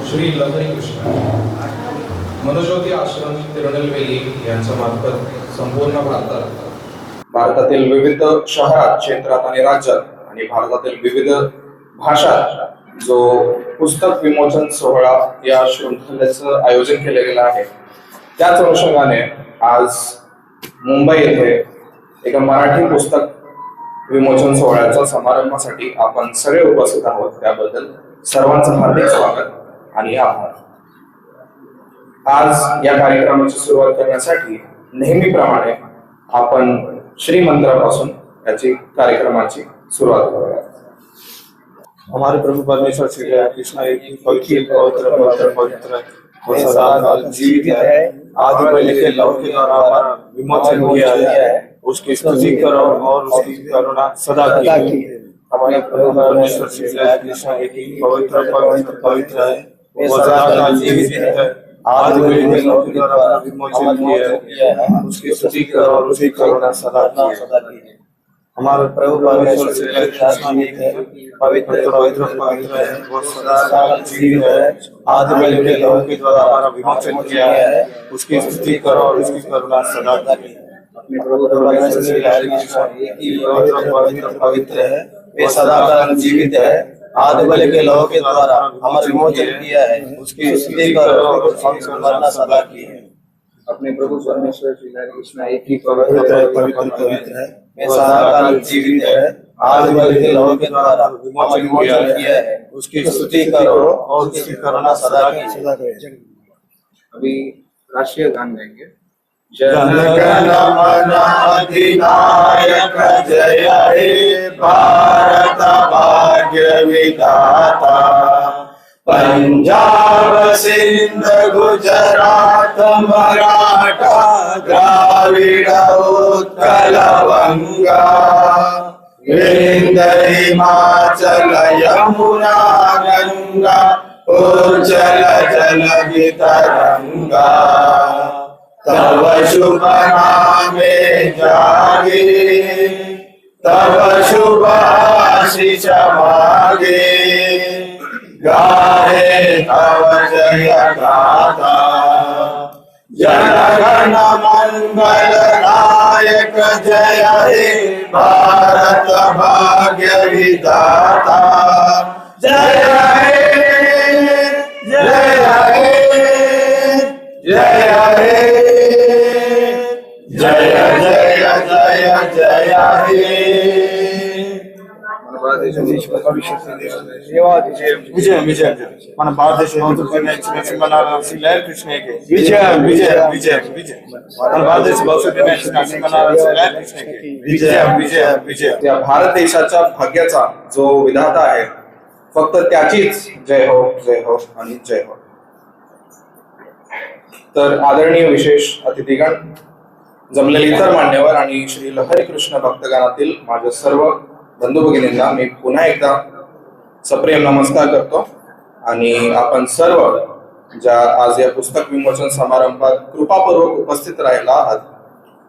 श्री लहरी कृष्ण मनोज्योती आश्रम तिरुनेलवेली यांच्या मार्फत संपूर्ण भारतातील विविध शहरात, क्षेत्रात आणि राज्यात आणि भारतातील विविध भाषात जो पुस्तक विमोचन सोहळा या शृंखलेचं आयोजन केले गेलं आहे, त्याच अनुषंगाने आज मुंबई येथे एका मराठी पुस्तक विमोचन सोहळ्याच्या समारंभासाठी आपण सगळे उपस्थित आहोत. त्याबद्दल सर्वांचं हार्दिक स्वागत आणि आभार. आज या कार्यक्रमाची सुरुवात करण्यासाठी नेहमीप्रमाणे आपण श्रीमंत्रापासून याची कार्यक्रमाची सुरुवात करूया. हमारे प्रभु परमेश्वर श्री कृष्ण एक पवित्र पवित्र और सदा काल जीवित है, आदि पहले के लौह के द्वारा हमारा विमोचन किया है, उसकी स्तुति करो और उसकी करुणा सदा की. हमारे प्रभु परमेश्वर श्री कृष्ण एक पवित्र पवित्र है, वो सदा काल जीवित है, आदि पहले के लौह के द्वारा विमोचन किया है, उसकी स्तुति करो और उसकी करुणा सदा की. हमारे प्रभु परमेश्वर श्री कृष्ण एक है, पवित्र पवित्र है, वो सदा काल जीवित है, आदि पहले के लौह के द्वारा हमारा विमोचन किया है, उसकी स्तुति करो और उसकी करुणा सदा की. अपने प्रभु परमेश्वर श्री कृष्ण एक ही पवित्र पवित्र है, वे सदा काल जीवित है, आदि पहले के लौह के द्वारा हमारा विमोचन किया है, उसकी स्तुति करो और उसकी करुणा सदा की है. अपने प्रभु परमेश्वर श्री कृष्ण एक ही पवित्र पवित्र है, वे सदा काल जीवित है, आदि पहले के लौह के द्वारा विमोचन किया है, उसकी स्तुति करो और उसकी करुणा सदा की. अभी राष्ट्रीय गान गाएंगे. जनगण मन अधिनायक जय हे भारत भाग्य विधाता, पंजाब सिंध गुजरात मराठा द्राविड़ उत्कल बंगा, विंध्य हिमाचल यमुना गंगा उज्जल जल तरंगा, तब शुभ नामे जागे, तब शुभ आशीष मागे, गाहे तव जय गाथा. जनगण मंगल नायक जय हे भारत भाग्य विधाता, जय हे जय हे जय हे जय जय जय जय हे. విజయం విజయం మన భారతదేశ భవిష్యత్తు సింగనారాయణ శ్రీ లహరి కృష్ణకి విజయం విజయం విజయం విజయం. మన భారతదేశ భవిష్యత్తు సింగనారాयण श्री लहरी कृष्णकी विजय विजय विजय. त्या भारत देशाच्या भाग्याचा जो विधाता आहे, फक्त त्याचीच जय हो आणि जय हो. तर आदरणीय विशेष अतिथीगण, जमलेले इतर मान्यवर आणि श्री लहरी कृष्ण भक्तगणातील माझ्या सर्व बंधू भगिनींना मी पुन्हा एकदा सप्रेम नमस्कार करतो. आणि आपण सर्व ज्या आज या पुस्तक विमोचन समारंभात कृपापूर्वक उपस्थित राहिला आहात,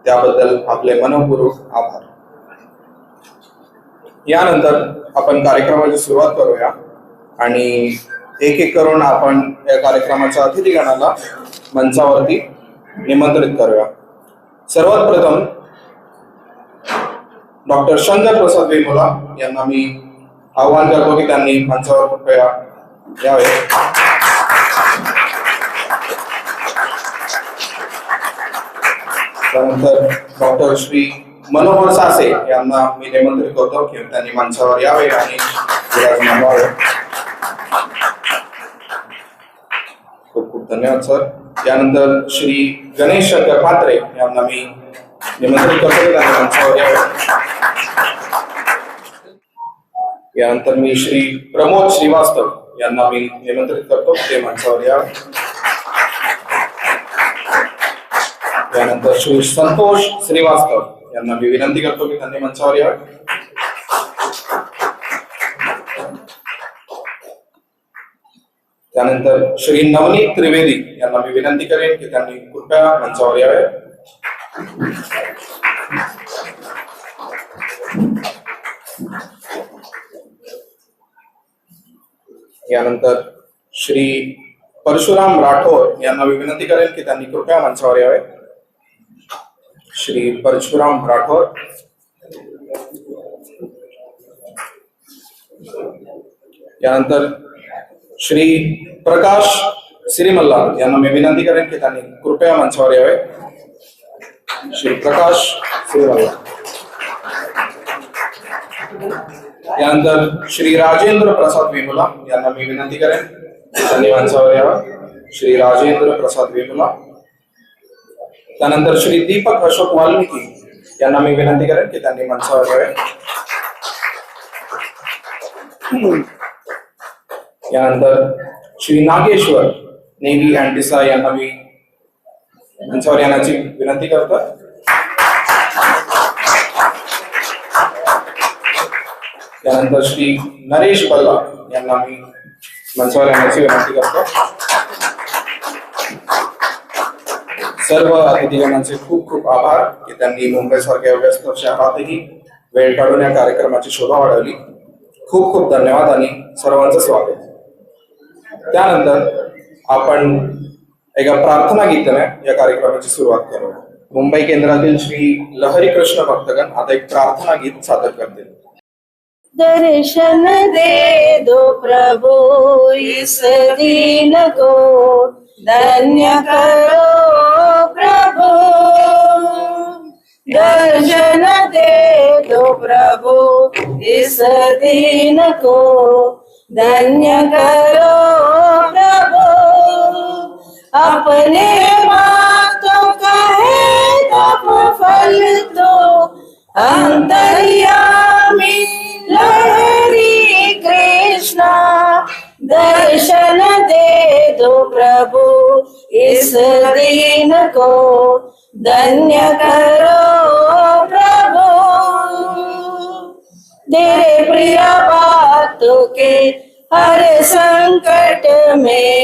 त्याबद्दल आपले मनपूर्वक आभार. यानंतर आपण कार्यक्रमाची सुरुवात करूया आणि एक एक करून आपण या कार्यक्रमाच्या अतिथीगणाला मंचावरती निमंत्रित करूया. सर्वात प्रथम डॉक्टर शंकर प्रसाद वेमुला यांना मी आवाहन करतो की त्यांनी मंचावर कृपया यावे. त्यानंतर डॉक्टर श्री मनोहर सासे यांना मी निमंत्रित करतो की त्यांनी मंचावर यावे आणि विराजमान व्हावे. खूप खूप धन्यवाद सर. यानंतर श्री गणेश शंकर पात्रे यांना मी निमंत्रित करतो की त्यांनी मंचावर यावे. यानंतर मी श्री प्रमोद श्रीवास्तव यांना मी निमंत्रित करतो ते मंचावर यावे. त्यानंतर श्री संतोष श्रीवास्तव यांना मी विनंती करतो की त्यांनी मंचावर यावे. त्यानंतर श्री नवनीत त्रिवेदी यांना मी विनंती करेन की त्यांनी कृपया मंचावर यावे. यानंतर श्री परशुराम राठोड यांना मी विनंती करेन की त्यांनी कृपया मंचावर यावे. श्री परशुराम राठोड. यानंतर श्री प्रकाश सिरीमल्ला यांना मी विनंती करेन की त्यांनी कृपया मंचावर यावे. श्री प्रकाश सिरीमल्ला. यानंतर श्री राजेंद्र प्रसाद वेमुला यांना मी विनंती करेन त्यांनी मंचावर यावं. श्री राजेंद्र प्रसाद वेमुला. त्यानंतर श्री दीपक अशोक वाल्मिकी यांना मी विनंती करेन की त्यांनी मंचावर यावे. यानंतर श्री नागेश्वर नेगी अँड देसाई यांना मी मंचावर येण्याची विनंती करतो. त्यानंतर श्री नरेश बल्ला यांना मी मंचावर येण्याची विनंती करतो. सर्व अतिथीगणांचे खूप खूप आभार की त्यांनी मुंबई सारख्या व्यस्त शहरातही वेळ काढून या कार्यक्रमाची शोभा वाढवली. खूप खूप धन्यवाद आणि सर्वांचं स्वागत. त्यानंतर आपण एका प्रार्थना गीताने या कार्यक्रमाची सुरुवात करू. मुंबई केंद्रातील श्री लहरी कृष्ण भक्तगण आता एक प्रार्थना गीत सादर करतील. दर्शन दे दो प्रभु इस दीन को, धन्य करो प्रभु. दर्शन दे दो प्रभु इस दीन को, धन्य करो प्रभु. अपने बातों का है तप फल तो, अंतर्यामी लहरी कृष्णा. दर्शन दे दो प्रभु इस दीन को, धन्य करो प्रभु. तेरे प्रिय बातों के हर संकट में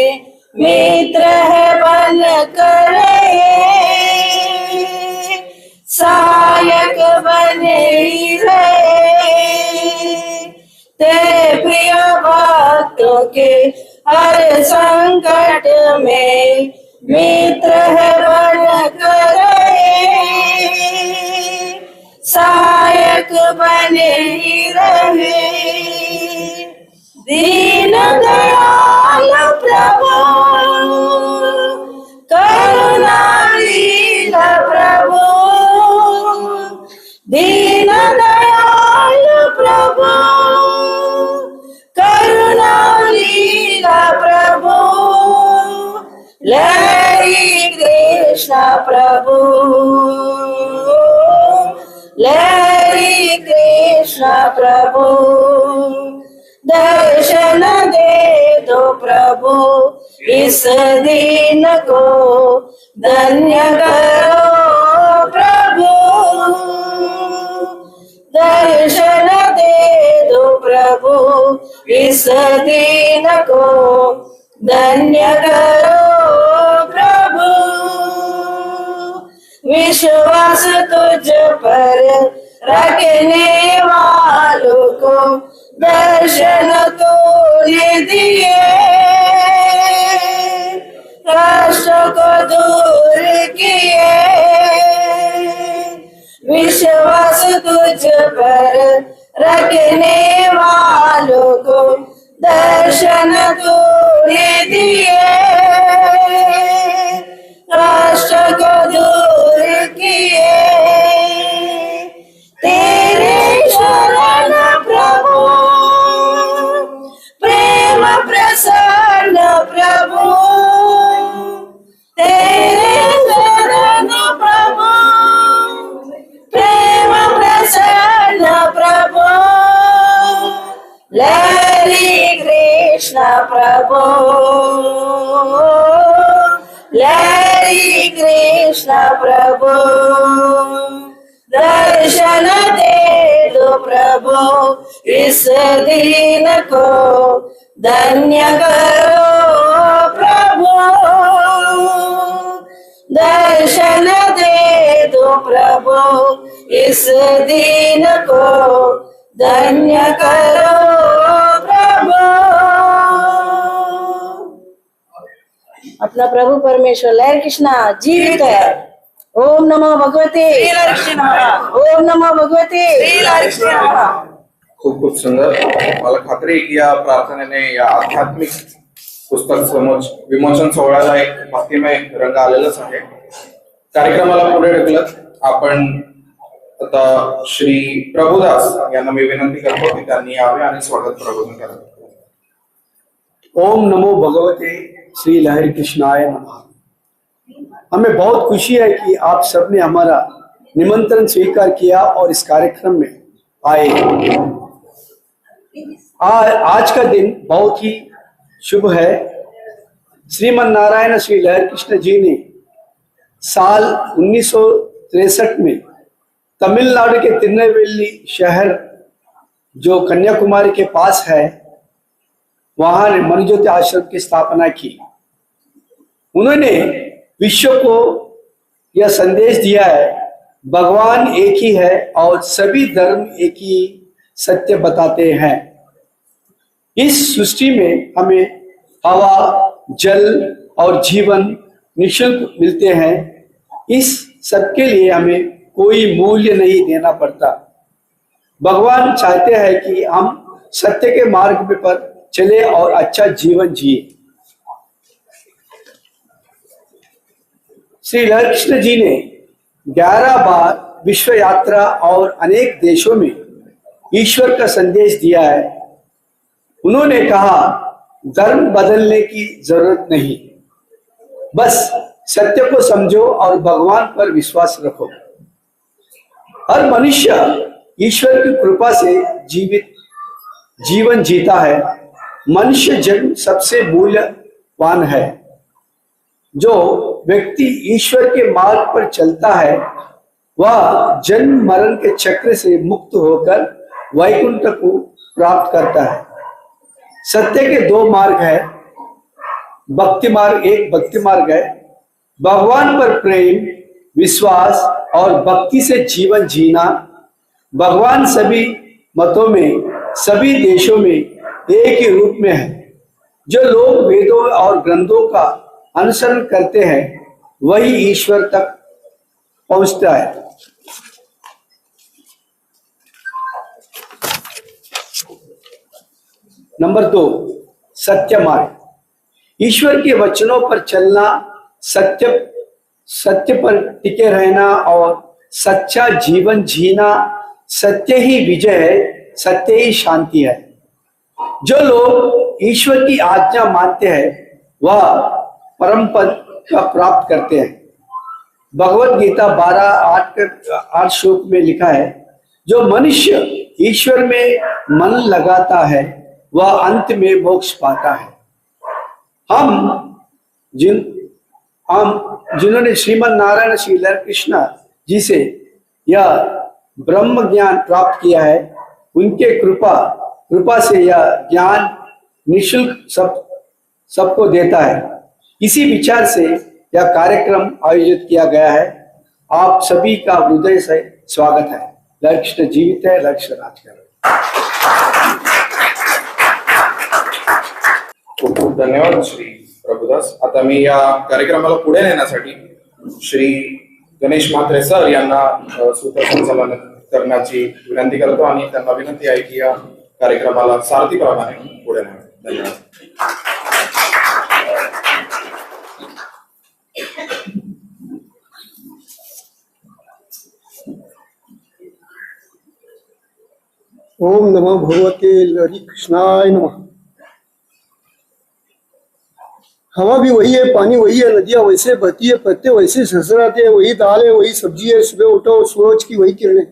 मित्र है बन कर, सहायक बने ही रहे. तेरे प्रिय भक्तों के हर संकट में मित्र है बन कर, सहायक बने ही रहे. दीन दयाल प्रभु करुणाशील प्रभु. दीन दयाल प्रभु करुणाशील प्रभु. लहरी कृष्ण प्रभु, लहरी कृष्ण प्रभु. दर्शन दे दो प्रभु इस दीन को, धन्य करो प्रभु. दर्शन दे दो प्रभु इस दीन को, धन्य करो प्रभु. विश्वास तुझ पर रखने वालों को दर्शन तूने दिए. कष्ट को दूर किए. विश्वास तुझ पर रखने वालों को दर्शन तूने दिए. कष्ट को दूर किए. तेरे शरण प्रभु प्रेम प्रसन्न प्रभु. तेरे शरण प्रभु प्रेम प्रसन्न प्रभु. लहरी कृष्ण प्रभु, लहरी कृष्ण प्रभु. दर्शन दे दो प्रभु इस दीन को, धन्य करो प्रभु. दर्शन दे दो प्रभु इस दीन को, धन्य करो प्रभु. अपना प्रभु परमेश्वर लहर कृष्णा जीवित है। ओम नमो भगवते ओम नमो भगवते। खूप खूप सुंदर। मला खात्री आहे की या प्रार्थनेने या आध्यात्मिक पुस्तक विमोचन सोहळ्याला एक भक्तिमय रंग आलेलाच आहे। कार्यक्रमाला पुढे ढकलत आपण आता श्री प्रभुदास यांना मी विनंती करतो की त्यांनी यावे आणि स्वागत प्रबोधन करावे। ओम नमो भगवते श्री लहरी कृष्णाय नमः। हमें बहुत खुशी है कि आप सबने हमारा निमंत्रण स्वीकार किया और इस कार्यक्रम में आए। आज का दिन बहुत ही शुभ है। श्रीमन नारायण श्री लहरी कृष्ण जी ने साल 1963 में तमिलनाडु के तिरुनेलवेली शहर जो कन्याकुमारी के पास है वहां मनुज्योति आश्रम की स्थापना की। उन्होंने विश्व को यह संदेश दिया है भगवान एक ही है और सभी धर्म एक ही सत्य बताते हैं। इस सृष्टि में हमें हवा, जल और जीवन निःशुल्क मिलते हैं। इस सब के लिए हमें कोई मूल्य नहीं देना पड़ता। भगवान चाहते हैं कि हम सत्य के मार्ग पर चले और अच्छा जीवन जिए। श्री लहरी कृष्ण जी ने 11 बार विश्व यात्रा और अनेक देशों में ईश्वर का संदेश दिया है। उन्होंने कहा धर्म बदलने की जरूरत नहीं, बस सत्य को समझो और भगवान पर विश्वास रखो। हर मनुष्य ईश्वर की कृपा से जीवन जीता है। मनुष्य जन्म सबसे मूल्यवान है। जो व्यक्ति ईश्वर के मार्ग पर चलता है वह जन्म मरण के चक्र से मुक्त होकर वैकुंठ को प्राप्त करता है। सत्य के 2 मार्ग है। भक्ति मार्ग एक भक्ति मार्ग है। भगवान पर प्रेम, विश्वास और भक्ति से जीवन जीना। भगवान सभी मतों में, सभी देशों में एक ही रूप में है। जो लोग वेदों और ग्रंथों का अनुसरण करते हैं वही ईश्वर तक पहुंचता है। नंबर 2, सत्य मार्ग। ईश्वर के वचनों पर चलना, सत्य पर टिके रहना और सच्चा जीवन जीना। सत्य ही विजय है, सत्य ही शांति है। जो लोग ईश्वर की आज्ञा मानते हैं वह परम पद का प्राप्त करते हैं। भगवत गीता 12:8 श्लोक में लिखा है जो मनुष्य ईश्वर में मन लगाता है वह अंत में मोक्ष पाता है। जिन्होंने श्रीमन नारायण श्री लहरी कृष्ण जी से यह ब्रह्म ज्ञान प्राप्त किया है उनके कृपा से यह ज्ञान निःशुल्क सबको देता है। इसी विचार से यह कार्यक्रम आयोजित किया गया है। आप सभी का हृदय से स्वागत है। लहरी कृष्ण जीवित है, लहरी कृष्ण राज कर रहे। खूप खूप धन्यवाद श्री प्रभुदास। आता मी या कार्यक्रमाला पुढे नेण्यासाठी श्री गणेश म्हात्रे सर यांना सूत्रसंचालन करण्याची विनंती करतो आणि त्यांना विनंती आहे की या कार्यक्रमाला सारथीप्रमाणे पुढे न्यावे। धन्यवाद। ओम नमो भगवते लहरी कृष्णाय नमः। हवा भी वही है, पानी वही है, नदियां वैसे बहती है, पत्ते वैसे सरसराते हैं, वही दाल है, वही सब्जी है। सुबह उठो सूरज की वही किरणें,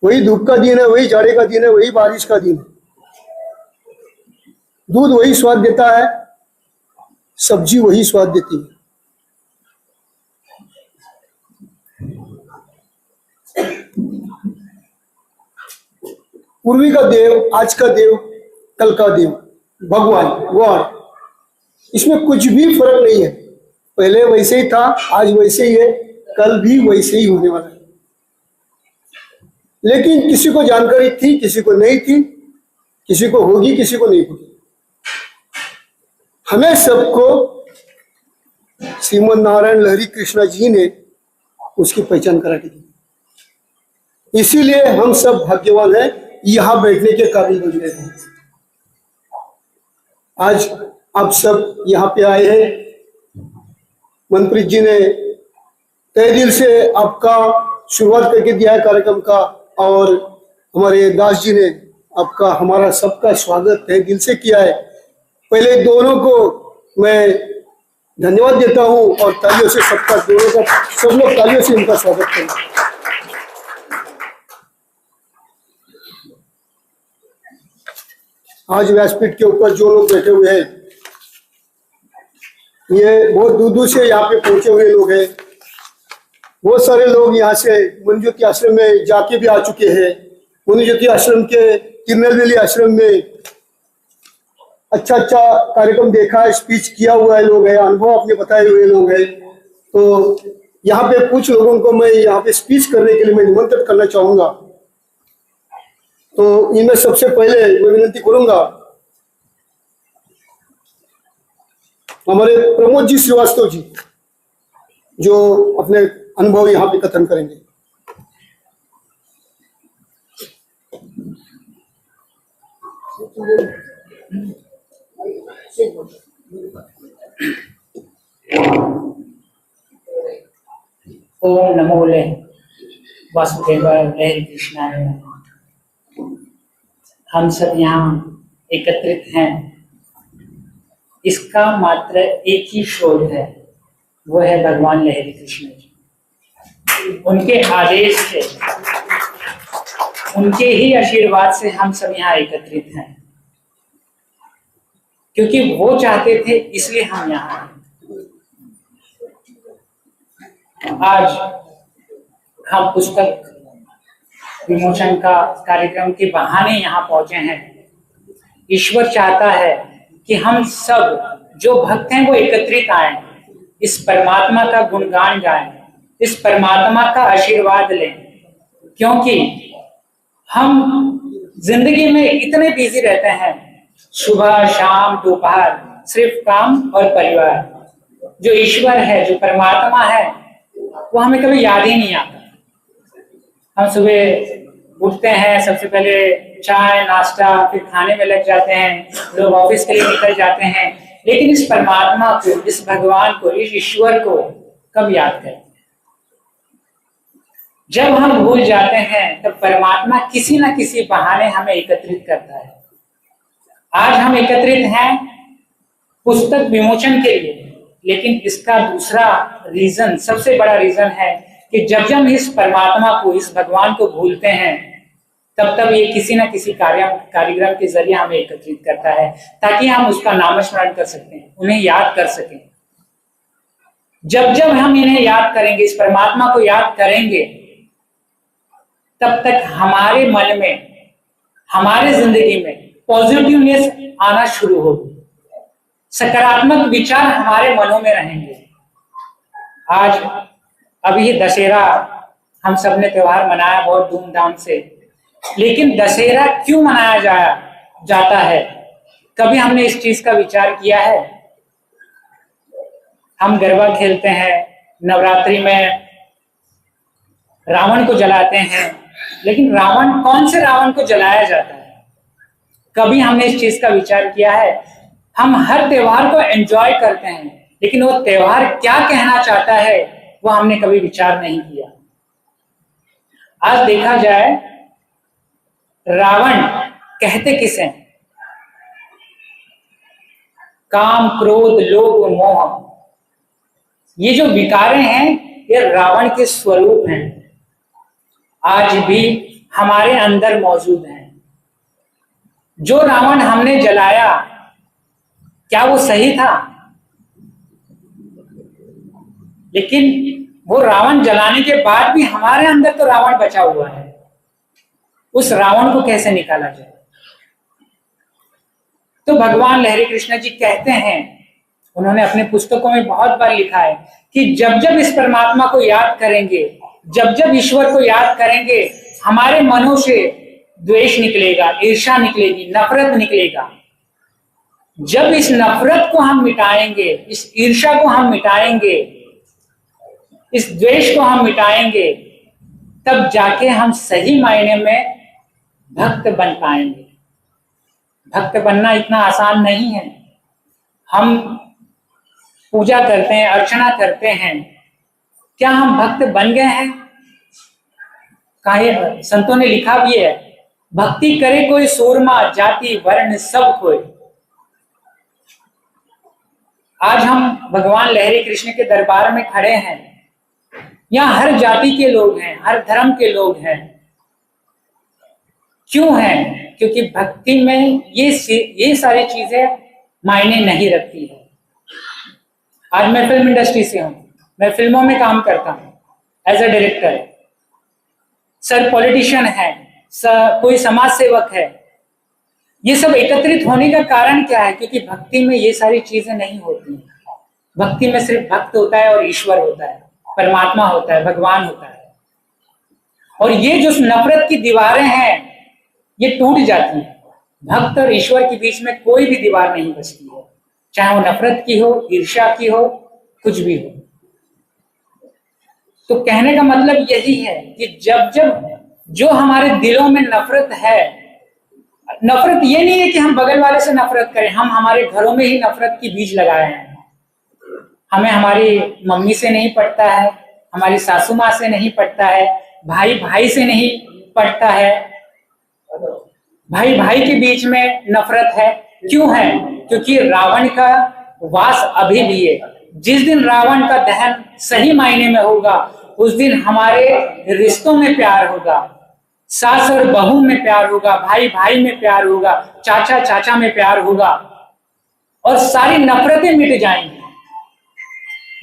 वही धूप का दिन है, वही जाड़े का दिन है, वही बारिश का दिन है। दूध वही स्वाद देता है, सब्जी वही स्वाद देती है। पूर्वी का देव, आज का देव, कल का देव, भगवान गॉड, इसमें कुछ भी फर्क नहीं है। पहले वैसे ही था, आज वैसे ही है, कल भी वैसे ही होने वाला है। लेकिन किसी को जानकारी थी, किसी को नहीं थी, किसी को होगी, किसी को नहीं होगी। हमें सबको श्रीमन नारायण लहरी कृष्णा जी ने उसकी पहचान करा दी। इसीलिए हम सब भाग्यवान हैं, यहाँ बैठने के काबिल बन गए हैं। आज आप सब यहाँ पे आए हैं। मनप्रीत जी ने तहे दिल से आपका शुरुआत करके दिया है कार्यक्रम का, और हमारे दास जी ने आपका हमारा सबका स्वागत तहे दिल से किया है। पहले दोनों को मैं धन्यवाद देता हूँ और तालियों से सबका, दोनों का, सब लोग तालियों से इनका स्वागत करें। आज व्यासपीठ के ऊपर जो लोग बैठे हुए हैं, ये बहुत दूर दूर से यहाँ पे पहुंचे हुए लोग हैं। बहुत सारे लोग यहाँ से मनुज्योति आश्रम में जाके भी आ चुके हैं। मनुज्योति आश्रम के तिरुनेलवेली आश्रम में अच्छा अच्छा कार्यक्रम देखा है, स्पीच किया हुआ है लोग हैं, अनुभव अपने बताए हुए लोग हैं। तो यहाँ पे कुछ लोगों को मैं यहाँ पे स्पीच करने के लिए मैं निमंत्रित करना चाहूंगा। तो इनमें सबसे पहले मैं विनती करूंगा हमारे प्रमोद जी श्रीवास्तव जी, जो अपने अनुभव यहाँ पे कथन करेंगे। ओम नमो वासुदेवाय लहरी कृष्णाय नमः। हम सब यहाँ एकत्रित हैं, इसका मात्र एक ही स्रोत है, वो है भगवान लहरी कृष्ण जी। उनके आदेश से, उनके ही आशीर्वाद से हम सब यहाँ एकत्रित हैं, क्योंकि वो चाहते थे इसलिए हम यहाँ हैं। आज हम पुस्तक विमोचन का कार्यक्रम के बहाने यहाँ पहुंचे हैं। ईश्वर चाहता है कि हम सब जो भक्त हैं वो एकत्रित आए, इस परमात्मा का गुणगान गाएं, इस परमात्मा का आशीर्वाद लें, क्योंकि हम जिंदगी में इतने बिजी रहते हैं, सुबह शाम दोपहर सिर्फ काम और परिवार। जो ईश्वर है, जो परमात्मा है, वो हमें कभी याद ही नहीं आता। हम सुबह उठते हैं, सबसे पहले चाय नाश्ता, फिर खाने में लग जाते हैं, लोग ऑफिस के लिए निकल जाते हैं, लेकिन इस परमात्मा को, इस भगवान को, इस ईश्वर को कब याद करते हैं? जब हम भूल जाते हैं तब परमात्मा किसी न किसी बहाने हमें एकत्रित करता है। आज हम एकत्रित हैं पुस्तक विमोचन के लिए, लेकिन इसका दूसरा रीजन, सबसे बड़ा रीजन है कि जब जब इस परमात्मा को, इस भगवान को भूलते हैं, तब तब ये किसी न किसी कार्यक्रम के जरिए हमें एकत्रित करता है, ताकि हम उसका नामस्मरण कर सकते हैं, उन्हें याद कर सकें। जब जब हम इन्हें याद करेंगे, इस परमात्मा को याद करेंगे, तब तक हमारे मन में, हमारे जिंदगी में पॉजिटिवनेस आना शुरू होगी, सकारात्मक विचार हमारे मनों में रहेंगे। आज अभी दशहरा हम सब ने त्योहार मनाया बहुत धूमधाम से, लेकिन दशहरा क्यों मनाया जाता है? कभी हमने इस चीज का विचार किया है? हम गरबा खेलते हैं, नवरात्रि में रावण को जलाते हैं, लेकिन रावण, कौन से रावण को जलाया जाता है? कभी हमने इस चीज का विचार किया है? हम हर त्योहार को एंजॉय करते हैं, लेकिन वो त्योहार क्या कहना चाहता है वो हमने कभी विचार नहीं किया। आज देखा जाए, रावण कहते किसे? काम, क्रोध, लोभ, मोह, ये जो विकारें हैं, ये रावण के स्वरूप हैं, आज भी हमारे अंदर मौजूद हैं। जो रावण हमने जलाया, क्या वो सही था? लेकिन वो रावण जलाने के बाद भी हमारे अंदर तो रावण बचा हुआ है। उस रावण को कैसे निकाला जाए? तो भगवान लहरी कृष्ण जी कहते हैं, उन्होंने अपने पुस्तकों में बहुत बार लिखा है कि जब जब इस परमात्मा को याद करेंगे, जब जब ईश्वर को याद करेंगे, हमारे मनों से द्वेष निकलेगा, ईर्ष्या निकलेगी, नफरत निकलेगा। जब इस नफरत को हम मिटाएंगे, इस ईर्ष्या को हम मिटाएंगे, इस द्वेष को हम मिटाएंगे, तब जाके हम सही मायने में भक्त बन पाएंगे। भक्त बनना इतना आसान नहीं है। हम पूजा करते हैं, अर्चना करते हैं, क्या हम भक्त बन गए हैं? कहीं संतों ने लिखा भी है, भक्ति करे कोई सूरमा, जाति वर्ण सब कोई। आज हम भगवान लहरी कृष्ण के दरबार में खड़े हैं। यहाँ हर जाति के लोग हैं, हर धर्म के लोग हैं। क्यों हैं? क्योंकि भक्ति में ये सारी चीजें मायने नहीं रखती है। आज मैं फिल्म इंडस्ट्री से हूं, मैं फिल्मों में काम करता हूं as a director. Sir politician है, कोई समाज सेवक है। ये सब एकत्रित होने का कारण क्या है? क्योंकि भक्ति में ये सारी चीजें नहीं होती। भक्ति में सिर्फ भक्त होता है और ईश्वर होता है, परमात्मा होता है, भगवान होता है। और ये जो नफरत की दीवारें हैं ये टूट जाती हैं। भक्त और ईश्वर के बीच में कोई भी दीवार नहीं बचती है, चाहे वो नफरत की हो, ईर्ष्या की हो, कुछ भी हो। तो कहने का मतलब यही है कि जब जब जो हमारे दिलों में नफरत है, नफरत ये नहीं है कि हम बगल वाले से नफरत करें, हम हमारे घरों में ही नफरत की बीज लगाए हैं। हमें हमारी मम्मी से नहीं पटता है, हमारी सासू माँ से नहीं पटता है, भाई भाई से नहीं पटता है, भाई भाई के बीच में नफरत है। क्यों है? क्योंकि रावण का वास अभी भी है। जिस दिन रावण का दहन सही मायने में होगा, उस दिन हमारे रिश्तों में प्यार होगा, सास और बहू में प्यार होगा, भाई भाई में प्यार होगा, चाचा चाचा में प्यार होगा, और सारी नफरतें मिट जाएंगी।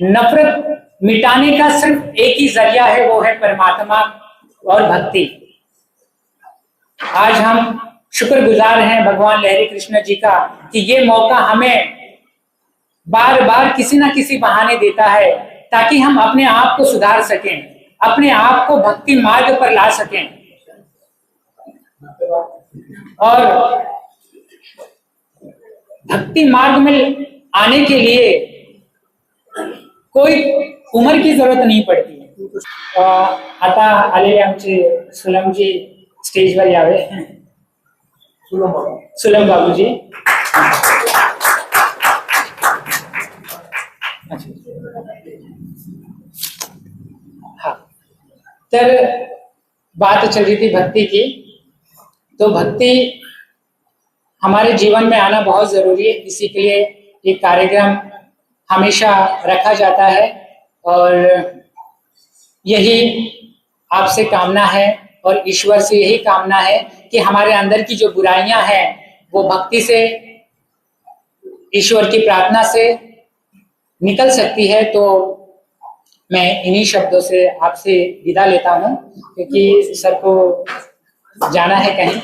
नफरत मिटाने का सिर्फ एक ही जरिया है, वो है परमात्मा और भक्ति। आज हम शुक्रगुजार हैं भगवान लहरी कृष्ण जी का कि ये मौका हमें बार बार किसी ना किसी बहाने देता है ताकि हम अपने आप को सुधार सकें, अपने आप को भक्ति मार्ग पर ला सकें। और भक्ति मार्ग में आने के लिए कोई उम्र की जरूरत नहीं पडती। आता आलेले आमचे सुलमजी स्टेजवर यावे। सुलम बाबूजी। हाँ, तर बात चल रही थी भक्ति की। तो भक्ति हमारे जीवन में आना बहुत जरूरी है, इसी के लिए ये कार्यक्रम हमेशा रखा जाता है। और यही आपसे कामना है और ईश्वर से यही कामना है कि हमारे अंदर की जो बुराइयां हैं वो भक्ति से, ईश्वर की प्रार्थना से निकल सकती है। तो मैं इन्हीं शब्दों से आपसे विदा लेता हूं, क्योंकि सर को जाना है कहीं।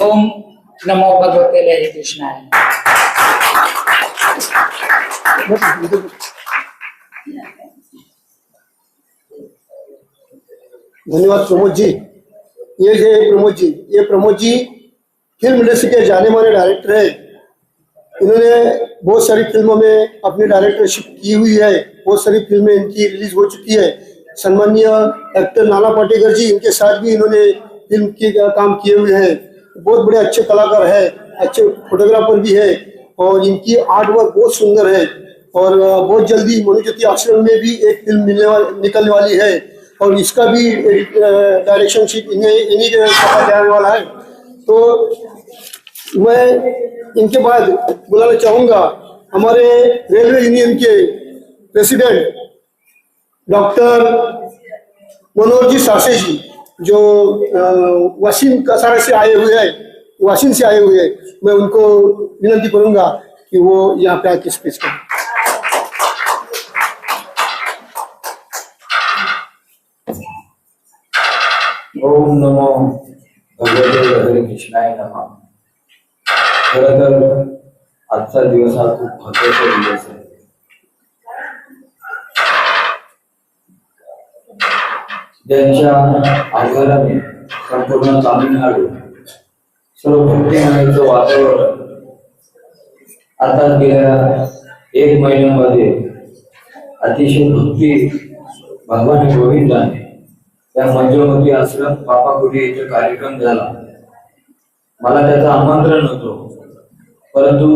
ओम नमो भगवते लहरी कृष्णाय। धन्यवाद प्रमोद जी। ये प्रमोद जी फिल्म इंडस्ट्री के जाने माने डायरेक्टर है। इन्होंने बहुत सारी फिल्मों में अपनी डायरेक्टरशिप की हुई है, बहुत सारी फिल्में इनकी रिलीज हो चुकी है। सम्मानीय एक्टर नाना पाटेकर जी, इनके साथ भी इन्होंने फिल्म के काम किए हुए हैं। बहुत बड़े अच्छे कलाकार है, अच्छे फोटोग्राफर भी है, और इनकी आर्ट वर्क बहुत सुंदर है। और बहुत जल्दी मनुज्योति आश्रम में भी एक फिल्म निकलने वाली है, और इसका भी डायरेक्शनशिप इन्हीं के साथ जाने वाला है। तो मैं इनके बाद बुलाना चाहूंगा हमारे रेलवे यूनियन के प्रेसिडेंट डॉक्टर मनोहर जी सासे जी, जो वाशिम कसारा से आए हुए हैं, वाशिम से आए हुए हैं। मैं उनको विनती करूंगा कि वो यहाँ पे आके स्पीच करें। ओम नमो भगवते लहरी कृष्णाय नमः। खरं तर आजचा दिवस हा खूप महत्त्वाचा दिवस आहे। ज्यांच्या आधाराने संपूर्ण तामिळनाडू सर्व भक्तिमयाचं वातावरण आता गेल्या 1 महिन्यामध्ये अतिशय भक्ती भगवान गोविंदाने त्या मंजुमती आश्रम पापाकुटी येथे कार्यक्रम झाला. मला त्याचं आमंत्रण होतं, परंतु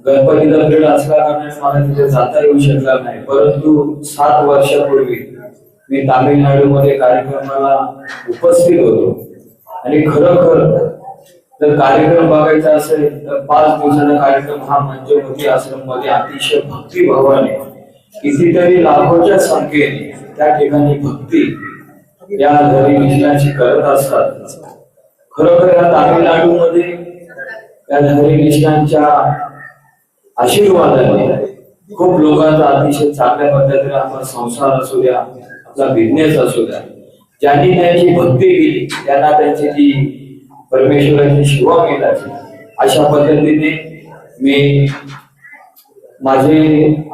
गणपतीचा पिरियड असल्या कारणाने मला तिथे जाता येऊ शकला नाही. परंतु 7 वर्षापूर्वी मी तामिळनाडूमध्ये कार्यक्रमाला उपस्थित होतो आणि खरोखर जर कार्यक्रम बघायचा असेल तर 5 दिवसाचा कार्यक्रम हा मंजुमती आश्रम मध्ये अतिशय भक्तिभावाने कितीतरी लाखोच्या संख्येने त्या ठिकाणी भक्ती या हरी कृष्णाची करत असतात. खरोखर या तामिळनाडूमध्ये या हरी कृष्णांच्या आशीर्वादाने खूप लोकांचा अतिशय चांगल्या पद्धतीने आपला संसार असू द्या, आपला बिझनेस असू द्या, ज्यांनी त्यांची भक्ती केली त्यांना त्यांची ती परमेश्वराची सेवा मिळाली. अशा पद्धतीने मी माझे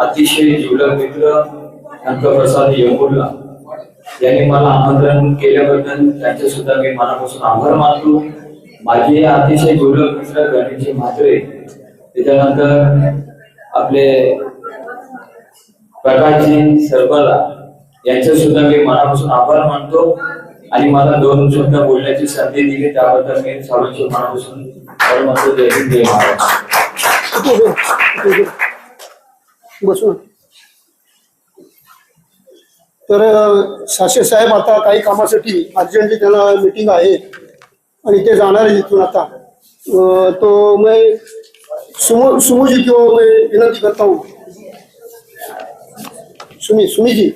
अतिशय जिवलग मित्र अंकप्रसाद येमुल्ला यांनी मला आमंत्रण केल्याबद्दल त्यांचे सुद्धा मी मनापासून आभार मानतो. माझे अतिशय जिवलग मित्र गणेशजी म्हात्रे, त्याच्यानंतर आपले प्रकाशजी सरबला यांचे सुद्धा मी मनापासून आभार मानतो आणि मला 2 शब्द बोलण्याची संधी दिली त्याबद्दल मी सर्वांचे मनापासून आभार मानतो. जय हिंद, जय महाराष्ट्र. बसून तर साशे साहेब आता काही कामासाठी अर्जंटली त्यांना मीटिंग आहे आणि ते जाणार आहे इथून आता. तो मैं सुमू जी को मैं विनंती करता हूँ. सुमी जी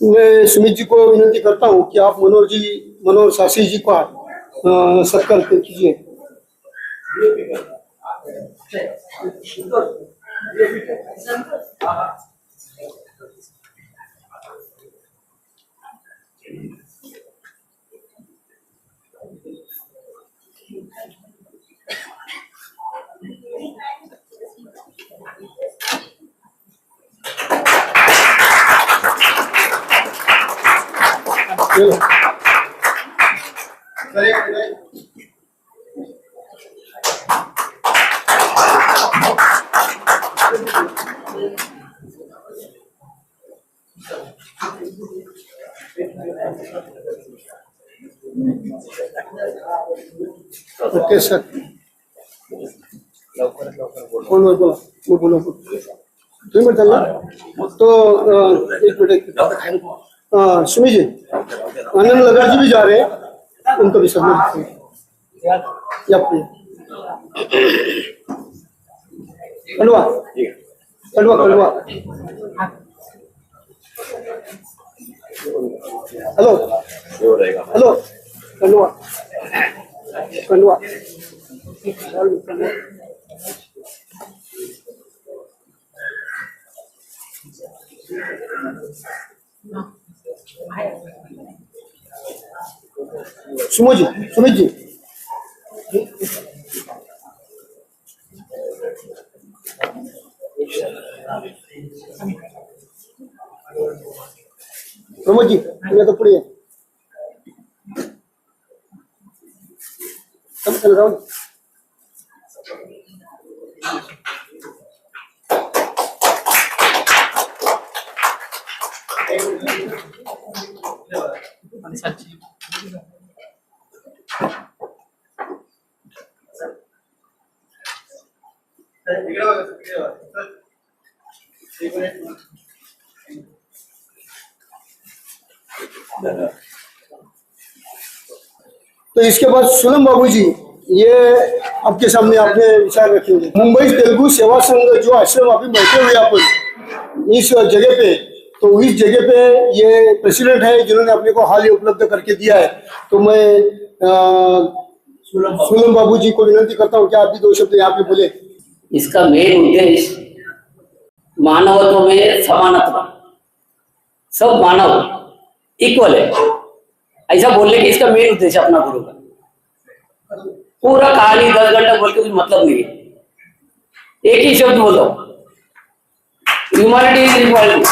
मैं सुमित जी को विनंती करता हूँ कि आप मनोहर शासी जी का सत्कार कीजिए. Okay sir. कोण बोला बोला तुम्ही म्हणताल ना तो एक मिनट. सुमी जी, आनंद लगा जी भी जा रहे हैं, उनको भी सबमिट कलवा कलवा कलवा. हेलो हेलो कलवा कलवा. सुमित जी प्रमोद जी तुम्ही आता पुढे राहून. तो इसके बाद सुलम बाबू जी, ये आपके सामने आपने विचार रखेंगे. मुंबई तेलुगु सेवा संघ जो आश्रम अभी बैठे हुए अपन इस जगह पे, तो इस जगह पे ये प्रेसिडेंट है जिन्होंने अपने को हाल ही उपलब्ध करके दिया है. तो मैं सुलम बाबू जी को विनंती करता हूँ कि आप भी 2 शब्द यहाँ पे बोले. इसका मेन उद्देश्य मानवत्व में समानत्व, सब मानव इक्वल है, ऐसा बोलने की इसका मेन उद्देश्य अपना गुरु का. पूरा कहानी 10 घंटा बोल के कुछ मतलब नहीं है. एक ही शब्द बोलो, ह्यूमैनिटी इज इक्वालिटी।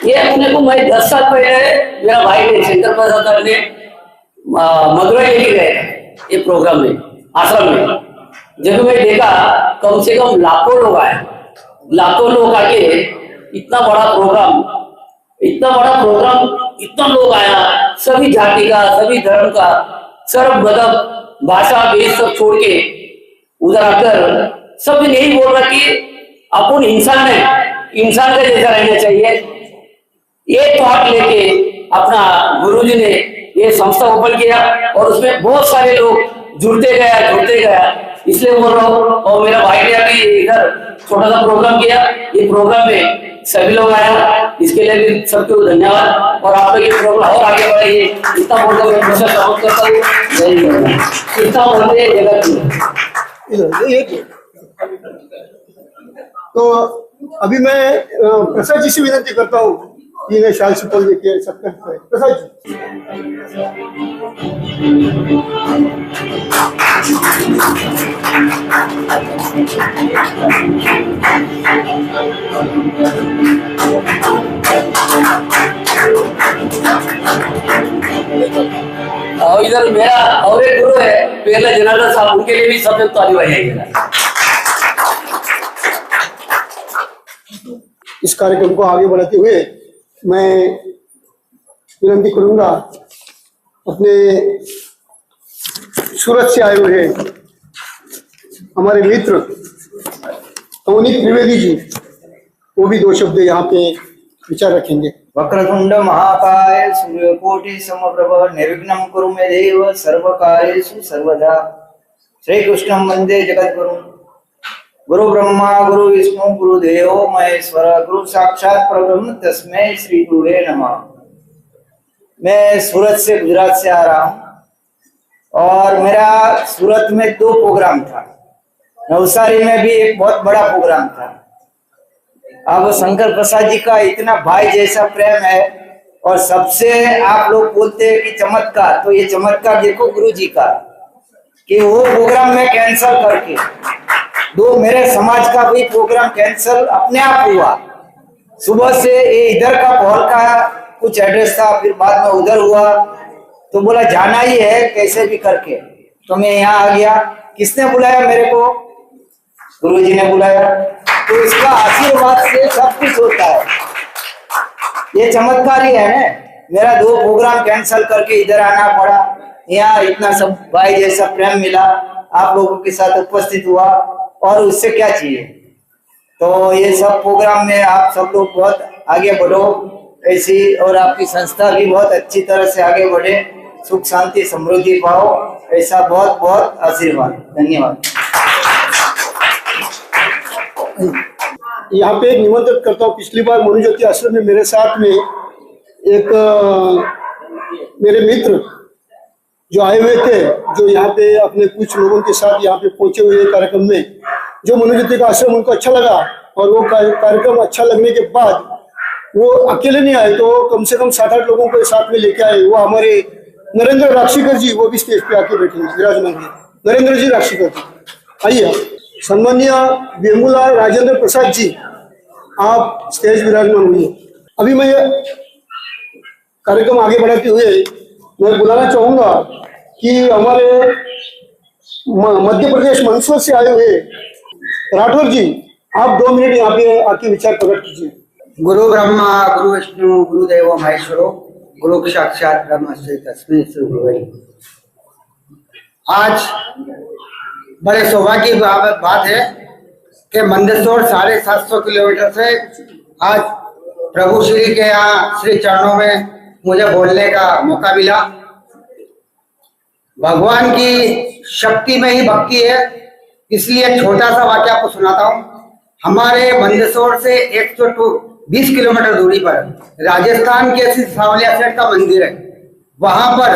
ये अपने को मैं 10 साल पहले मेरा भाई ने शंकर प्रसाद सर ने मदुरई लेके गए ये प्रोग्राम में, आश्रम में। जब मैं देखा कम से कम लाखों लोग आए, लाखों लोग आके इतना बड़ा प्रोग्राम, इतना लोग आया, सभी जाति का, सभी धर्म का, सर्व मजहब, भाषा, भेद सब छोड़ के उधर आकर सब यही बोल रहा कि अपन इंसान है, इंसान का जैसा रहना चाहिए। ये थॉट लेके अपना गुरुजी ने ये संस्था ओपन किया और उसमें बहुत सारे लोग जुड़ते गया। इसलिए बोल रहा हूँ। और मेरा भाई ने अभी इधर छोटा सा प्रोग्राम किया, ये प्रोग्राम में सभी लोग आया, इसके लिए भी सबको धन्यवाद। और आप लोग ये प्रोग्राम और आगे बढ़ाइए। इतना बोलकर मैं हमेशा सपोर्ट करता हूँ। इतना बोलते जगत में। तो अभी मैं प्रसाद जी से विनती करता हूँ कि इन्हें शाल सुपल देखिए सबका प्रसाद जी। और इधर मेरा और एक गुरु है पहले जनार्दन साहब, उनके लिए भी सब ताली बजाइएगा। इस कार्यक्रम को आगे बढ़ाते हुए मैं विनती करूंगा अपने सूरत से आए हुए हमारे मित्र अवनीत त्रिवेदी जी, वो भी 2 शब्द यहाँ पे विचार रखेंगे। वक्रतुंड महाकाय सूर्यकोटि समप्रभ निर्विघ्नं कुरु मे देव सर्वकार्येषु सर्वदा। श्री कृष्णं वंदे जगद्गुरुं। गुरु ब्रह्मा गुरु विष्णु गुरु देवो महेश्वर गुरु साक्षात परब्रह्म तस्मै श्री गुरुवे नमः। मैं सूरत से, गुजरात से आ रहा हूँ और मेरा सूरत में 2 प्रोग्राम था। नवसारी में भी एक बहुत बड़ा प्रोग्राम था। अब शंकर प्रसाद जी का इतना भाई जैसा प्रेम है और सबसे आप लोग बोलते हैं कि चमत्कार, तो ये चमत्कार देखो गुरु जी का कि वो प्रोग्राम में कैंसिल करके 2 मेरे समाज का भी प्रोग्राम कैंसिल अपने आप हुआ। सुबह से ये इधर का हॉल का कुछ एड्रेस था, फिर बाद में उधर हुआ, तो बोला जाना ही है कैसे भी करके, तो मैं यहाँ आ गया। किसने बुलाया मेरे को? गुरुजी ने बुलाया। तो इसका आशीर्वाद से सब कुछ होता है। ये चमत्कार ही है ना। मेरा 2 प्रोग्राम कैंसिल करके इधर आना पड़ा, यहाँ इतना सब भाई जैसा प्रेम मिला, आप लोगों के साथ उपस्थित हुआ और उससे क्या चाहिए। तो ये सब प्रोग्राम में आप सब लोग बहुत आगे बढ़ो ऐसी, और आपकी संस्था भी बहुत अच्छी तरह से आगे बढ़े, सुख शांति समृद्धि पाओ, ऐसा बहुत बहुत आशीर्वाद। धन्यवाद। यहाँ पे एक निमंत्रण करता हूँ। पिछली बार मनुज्योति आश्रम में मेरे साथ में एक मेरे मित्र जो आए हुए थे, जो यहाँ पे अपने कुछ लोगों के साथ यहाँ पे पहुंचे हुए कार्यक्रम में, जो मनुज्योति का आश्रम उनको अच्छा लगा और वो कार्यक्रम अच्छा लगने के बाद वो अकेले नहीं आए, तो कम से कम 7-8 लोगों को साथ में लेके आए। वो हमारे नरेंद्र राक्षिकर जी, वो भी स्टेज पे आके बैठे विराजमान है। नरेंद्र जी राक्षिकर जी, आइए। सम्मानीय वेमुला राजेंद्र प्रसाद जी, आप स्टेज विराजमान हुए। अभी मैं ये कार्यक्रम आगे बढ़ाते हुए मैं बुलाना चाहूंगा कि हमारे मध्य प्रदेश मंदसौर से आए हुए राठौर जी, आप 2 मिनट यहाँ पे आके विचार प्रकट कीजिए। गुरु ब्रह्मा गुरु विष्णु गुरुदेव महेश्वरो गुरु साक्षात ब्रह्म तस्मै श्री गुरुवे। आज बड़े सौभाग्य की बात है कि मंदसौर 750 किलोमीटर से आज प्रभु श्री के यहाँ श्री चरणों में मुझे बोलने का मौका मिला। भगवान की शक्ति में ही भक्ति है, इसलिए छोटा सा वाक्य आपको सुनाता हूँ। हमारे मंदसौर से 120 किलोमीटर दूरी पर राजस्थान के सांवलिया सेठ का मंदिर है। वहां पर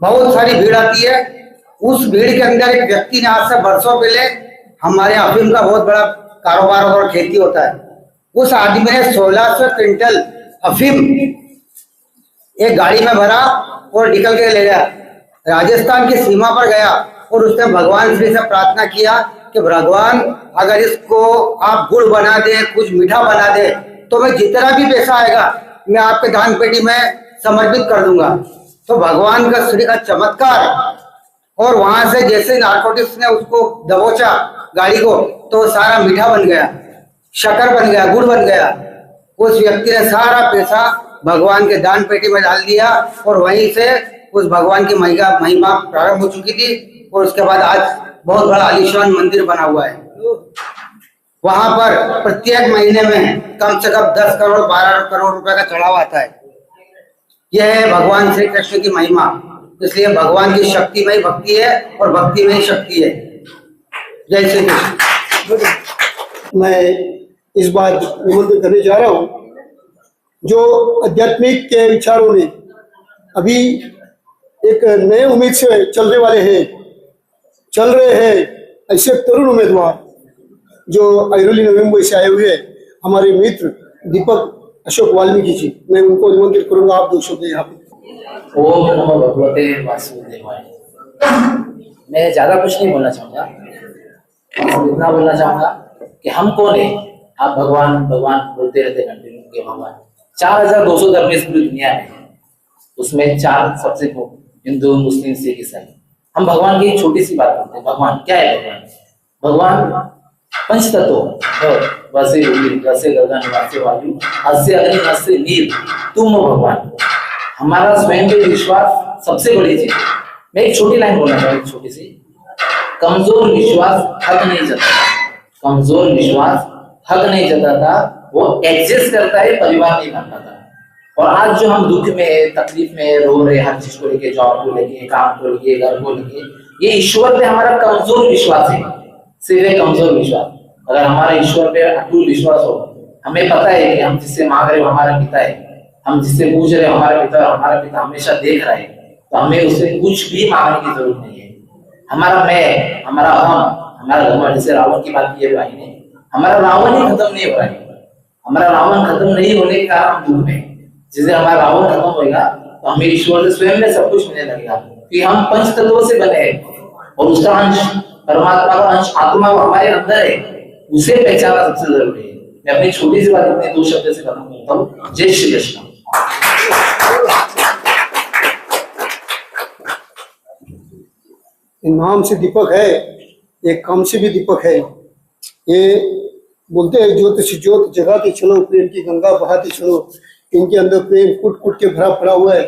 बहुत सारी भीड़ आती है। उस भीड़ के अंदर एक व्यक्ति ने आज से वर्षों पहले, हमारे अफीम का बहुत बड़ा कारोबार और खेती होता है, उस आदमी ने 1600 क्विंटल अफीम एक गाड़ी में भरा और निकल के ले गया। राजस्थान की सीमा पर गया और उसने भगवान श्री से प्रार्थना किया कि भगवान अगर इसको आप गुड़ बना दे, कुछ मीठा बना दे, तो मैं जितना भी पैसा आएगा मैं आपके दान पेटी में समर्पित कर दूंगा। तो भगवान का श्री का चमत्कार। और वहां से जैसे नारकोटिक्स ने उसको दबोचा गाड़ी को, तो सारा मीठा बन गया, शक्कर बन गया, गुड़ बन गया। उस व्यक्ति ने सारा पैसा भगवान के दान पेटी में डाल दिया और वहीं से उस भगवान की महिमा प्रारंभ हो चुकी थी। और उसके बाद आज बहुत बड़ा आलीशान मंदिर बना हुआ है। वहां पर प्रत्येक महीने में कम से कम 10 करोड़ 12 करोड़ रुपए का चढ़ावा आता है। यह है भगवान श्री कृष्ण की महिमा। इसलिए भगवान की शक्ति में ही भक्ति है और भक्ति में ही शक्ति है। जय श्री कृष्ण। मैं इस बार निमंत्रण करने जा रहा हूँ, जो आध्यात्मिक के विचारों में अभी एक नए उम्मीद से चलने वाले हैं, चल रहे हैं, ऐसे तरुण उम्मीदवार जो ऐरोली नवी मुंबई से आए हुए हैं, हमारे मित्र दीपक अशोक वाल्मीकि जी, मैं उनको निमंत्रित करूंगा। आप 2 शब्द यहाँ पे। ओम नमो भगवते वासुदेवाय। मैं ज्यादा कुछ नहीं बोलना चाहूंगा, इतना बोलना चाहूंगा कि हम कौन है। आप भगवान भगवान बोलते रहते कंटिन्यू के भगवान 4200 धर्म इस पूरी दुनिया में, उसमें 4 सबसे हिंदू, मुस्लिम, सिख, ईसाई। हम भगवान की एक छोटी सी बात करते हैं। भगवान क्या है? भगवान पंच तत्व वैसे वैसे गगन वैसे वायु अस्य अग्नि अस्य नीर तुम हो भगवान। हमारा स्वयं पे विश्वास सबसे बड़ी चीज। मैं एक छोटी लाइन बोलना चाहूँ, छोटी सी। कमजोर विश्वास हक नहीं जताता, कमजोर विश्वास हक नहीं जताता, वो एग्जिस्ट करता है, परिवार नहीं बन पाता। और आज जो हम दुख में, तकलीफ में रो रहे, हर चीज को लेके, जॉब को लेके, काम को लेके, घर को लेके, ये ईश्वर पे हमारा कमजोर विश्वास है, सिर्फ एक कमजोर विश्वास। अगर हमारा ईश्वर पे अटूट विश्वास हो, हमें पता है कि हम जिससे मांग रहे हो हमारा पिता है, हम जिससे पूछ रहे हो हमारा पिता हमेशा देख रहा है, तो हमें उससे कुछ भी मांगने की जरूरत नहीं है। हमारा मैं, हमारा हम, हमारा घमंड, जैसे रावण की बात की है भाई ने, हमारा रावण ही खत्म नहीं हो रहा है। हमारा रावण खत्म नहीं होने के कारण हम दुख में, जिसे हमारा रावण खत्म होगा तो हमें ईश्वर से स्वयं में सब कुछ मिलने लगेगा। कि हम पंच तत्वों से बने हैं और उसका अंश, परमात्मा का अंश, आत्मा हमारे अंदर है, उसे पहचानना सबसे जरूरी है। मैं अपनी छोटी सी बात अपने 2 शब्द से खत्म करता हूँ। जय श्री कृष्ण। नाम से दीपक है, एक काम से भी दीपक है। ये बोलते हैं ज्योत से ज्योत जगाते चलो, प्रेम की गंगा बहाते चलो। इनके अंदर प्रेम कुट कुट के भरा पड़ा हुआ है।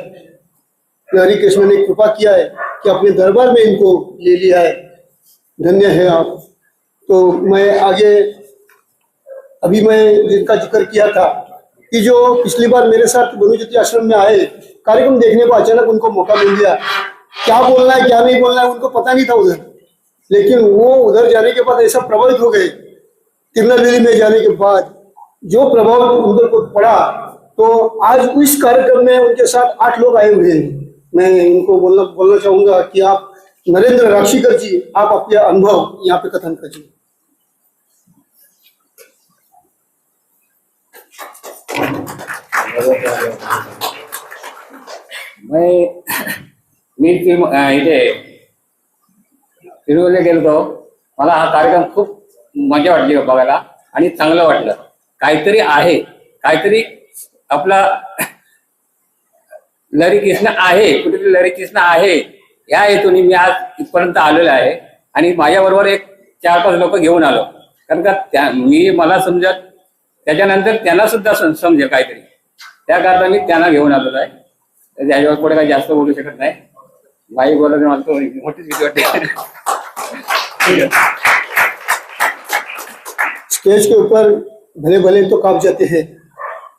हरि कृष्ण ने कृपा किया है कि अपने दरबार में इनको ले लिया है। धन्य है आप। तो मैं आगे, अभी मैं जिनका जिक्र किया था कि जो पिछली बार मेरे साथ गुरुज्योति आश्रम में आए, कार्यक्रम देखने को अचानक उनको मौका मिल गया। क्या बोलना है क्या नहीं बोलना है उनको पता नहीं था उधर, लेकिन वो उधर जाने के बाद ऐसा प्रभावित हो गए। तिरुनेलवेली में जाने के बाद जो प्रभाव उन को पड़ा, तो आज इस कार्यक्रम में उनके साथ 8 लोग आए हुए हैं। मैं इनको बोलना चाहूंगा कि आप नरेंद्र राक्षीकर जी, आप अपने अनुभव यहाँ पे कथन कीजिए। मी इथे तिरुवल्ले गेलो, मला हा कार्यक्रम खूप मजा वाटली बघायला आणि चांगलं वाटलं। काहीतरी आहे, काहीतरी आपला लहरी कृष्ण आहे, कुठेतरी लहरी कृष्ण आहे, या हेतूने मी आज इथपर्यंत आलेलो आहे। आणि माझ्याबरोबर एक 4-5 लोक घेऊन आलो, कारण का मी मला समजत, त्याच्यानंतर त्यांना सुद्धा समजेल काहीतरी, त्या कारणाने त्यांना घेऊन आलेलो आहे। त्याच्यावर पुढे काही जास्त बोलू शकत नाही। बाई बोलायचं मला तो मोठीच भीती वाटते। स्टेज के ऊपर भले भले तो कांप जाते हैं,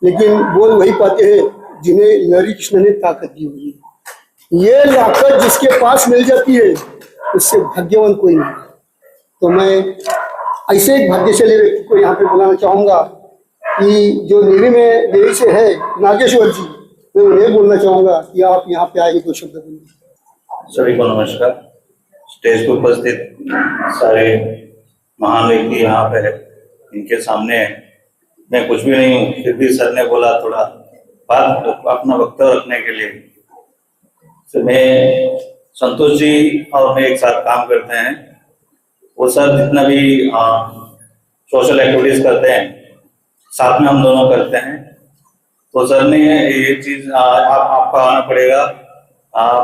लेकिन बोल वही पाते हैं जिन्हें लहरी कृष्ण ने ताकत दी हुई है। ये ताकत जिसके पास मिल जाती है उससे भाग्यवान कोई नहीं। तो मैं ऐसे एक भाग्यशाली व्यक्ति को यहाँ पे बुलाना चाहूंगा कि जो देवी से है, नागेश्वर जी, मैं उन्हें बोलना चाहूंगा कि आप यहाँ पे आए 2 शब्द बोलिए। सभी को नमस्कार। स्टेज पर उपस्थित सारे महान व्यक्ति यहाँ पे है, इनके सामने मैं कुछ भी नहीं हूँ, फिर भी सर ने बोला थोड़ा बात अपना वक्तव्य रखने के लिए। तो मैं संतोष जी और मैं एक साथ काम करते हैं, वो सर जितना भी सोशल एक्टिविटीज करते हैं साथ में हम दोनों करते हैं। तो सर ने ये चीज आपको आना पड़ेगा।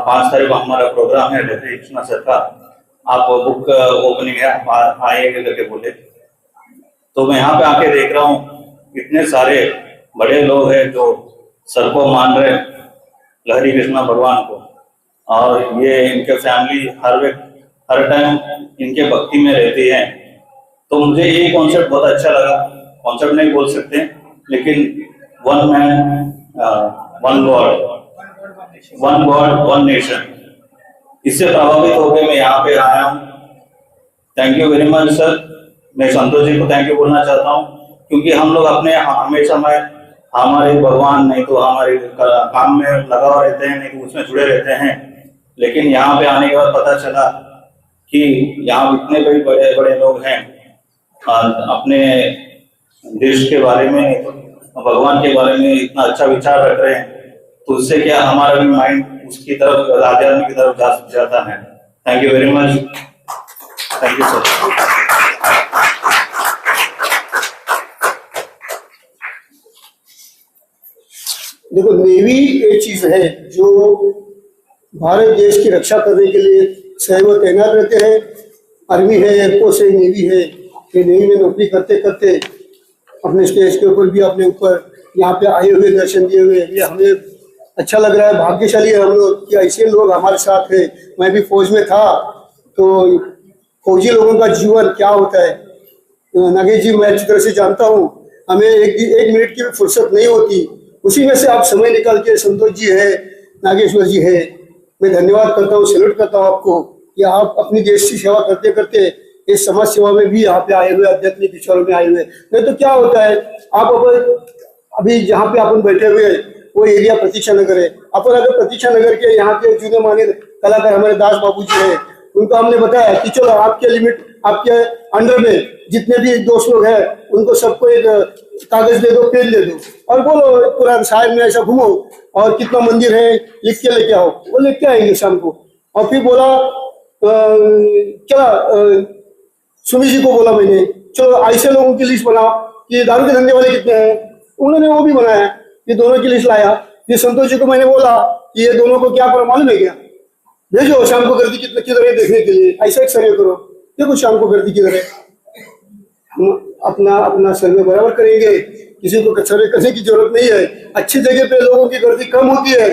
5 तारीख को हमारा प्रोग्राम है हरे कृष्णा सर का, आप बुक ओपनिंग है, आप आइएगा करके बोले। तो मैं यहाँ पे आके देख रहा हूँ इतने सारे बड़े लोग हैं जो सर को मान रहे लहरी कृष्णा भगवान को, और ये इनके फैमिली हर टाइम इनके भक्ति में रहती है। तो मुझे ये कॉन्सेप्ट बहुत अच्छा लगा। कॉन्सेप्ट नहीं बोल सकते लेकिन one man one God one nation, इससे प्रभावित होकर मैं यहाँ पे आया हूँ। Thank you very much sir. मैं संतोष जी को थैंक यू बोलना चाहता हूँ, क्योंकि हम लोग अपने हमेशा में हमारे भगवान नहीं तो हमारे काम में लगा रहते हैं, नहीं तो उसमें जुड़े रहते हैं। लेकिन यहाँ पे आने के बाद पता चला कि यहाँ इतने बड़े बड़े लोग हैं, अपने देश के बारे में भगवान के बारे में इतना अच्छा विचार रख रहे हैं, तो उससे क्या हमारा भी माइंड उसकी तरफ आध्यात्म की तरफ जाता है। Thank you very much. Thank you sir. देखो, नेवी एक चीज है जो भारत देश की रक्षा करने के लिए सदैव तैनात रहते हैं। आर्मी है, एयरफोर्स है, नेवी है। ये नेवी में नौकरी करते करते अपने स्टेज के ऊपर भी अपने ऊपर यहाँ पे आए हुए, दर्शन दिए हुए, ये हमें अच्छा लग रहा है। भाग्यशाली है हम लोग कि ऐसे लोग हमारे साथ है। मैं भी फौज में था, तो फौजी लोगों का जीवन क्या होता है नागेश जी मैं अच्छी तरह से जानता हूँ। हमें एक मिनट की भी फुर्सत नहीं होती, उसी में से आप समय निकाल के, संतोष जी है, नागेश्वर जी है, मैं धन्यवाद करता हूँ, सैल्यूट करता हूँ आपको कि आप अपनी देश की सेवा करते करते इस समाज सेवा में भी यहाँ पे आए हुए, आध्यात्मिक विचारों में आए हुए। नहीं तो क्या होता है, आप अभी जहाँ पे अपन बैठे हुए वो एरिया प्रतीक्षा नगर है। अपन अगर प्रतीक्षा नगर के यहाँ के जुने माने कलाकार हमारे दास बाबू जी है, उनको हमने बताया कि चलो आपके लिमिट, आपके अंडर में जितने भी दोस्त लोग हैं उनको सबको एक कागज दे दो, पेन दे दो और बोलो पूरा शहर में ऐसा घूमो और कितना मंदिर है लिख के लेके आओ। वो लिख के आएंगे शाम को। और फिर बोला क्या सुमी जी को बोला मैंने, चलो ऐसे लोगों की लिस्ट बनाओ कि दारू के धंधे वाले कितने हैं, उन्होंने वो भी बनाया, ये दोनों की लिस्ट लाया। ये संतोष जी को मैंने बोला कि ये दोनों को क्या करो मालूम है क्या, भेजो शाम को गर्दी किधर है देखने के लिए, ऐसा एक सर्वे करो, देखो शाम को गर्दी किधर है। हम अपना सर्वे बराबर करेंगे, किसी को सर्वे करने की जरूरत नहीं है। अच्छी जगह पे लोगों की गर्दी कम होती है,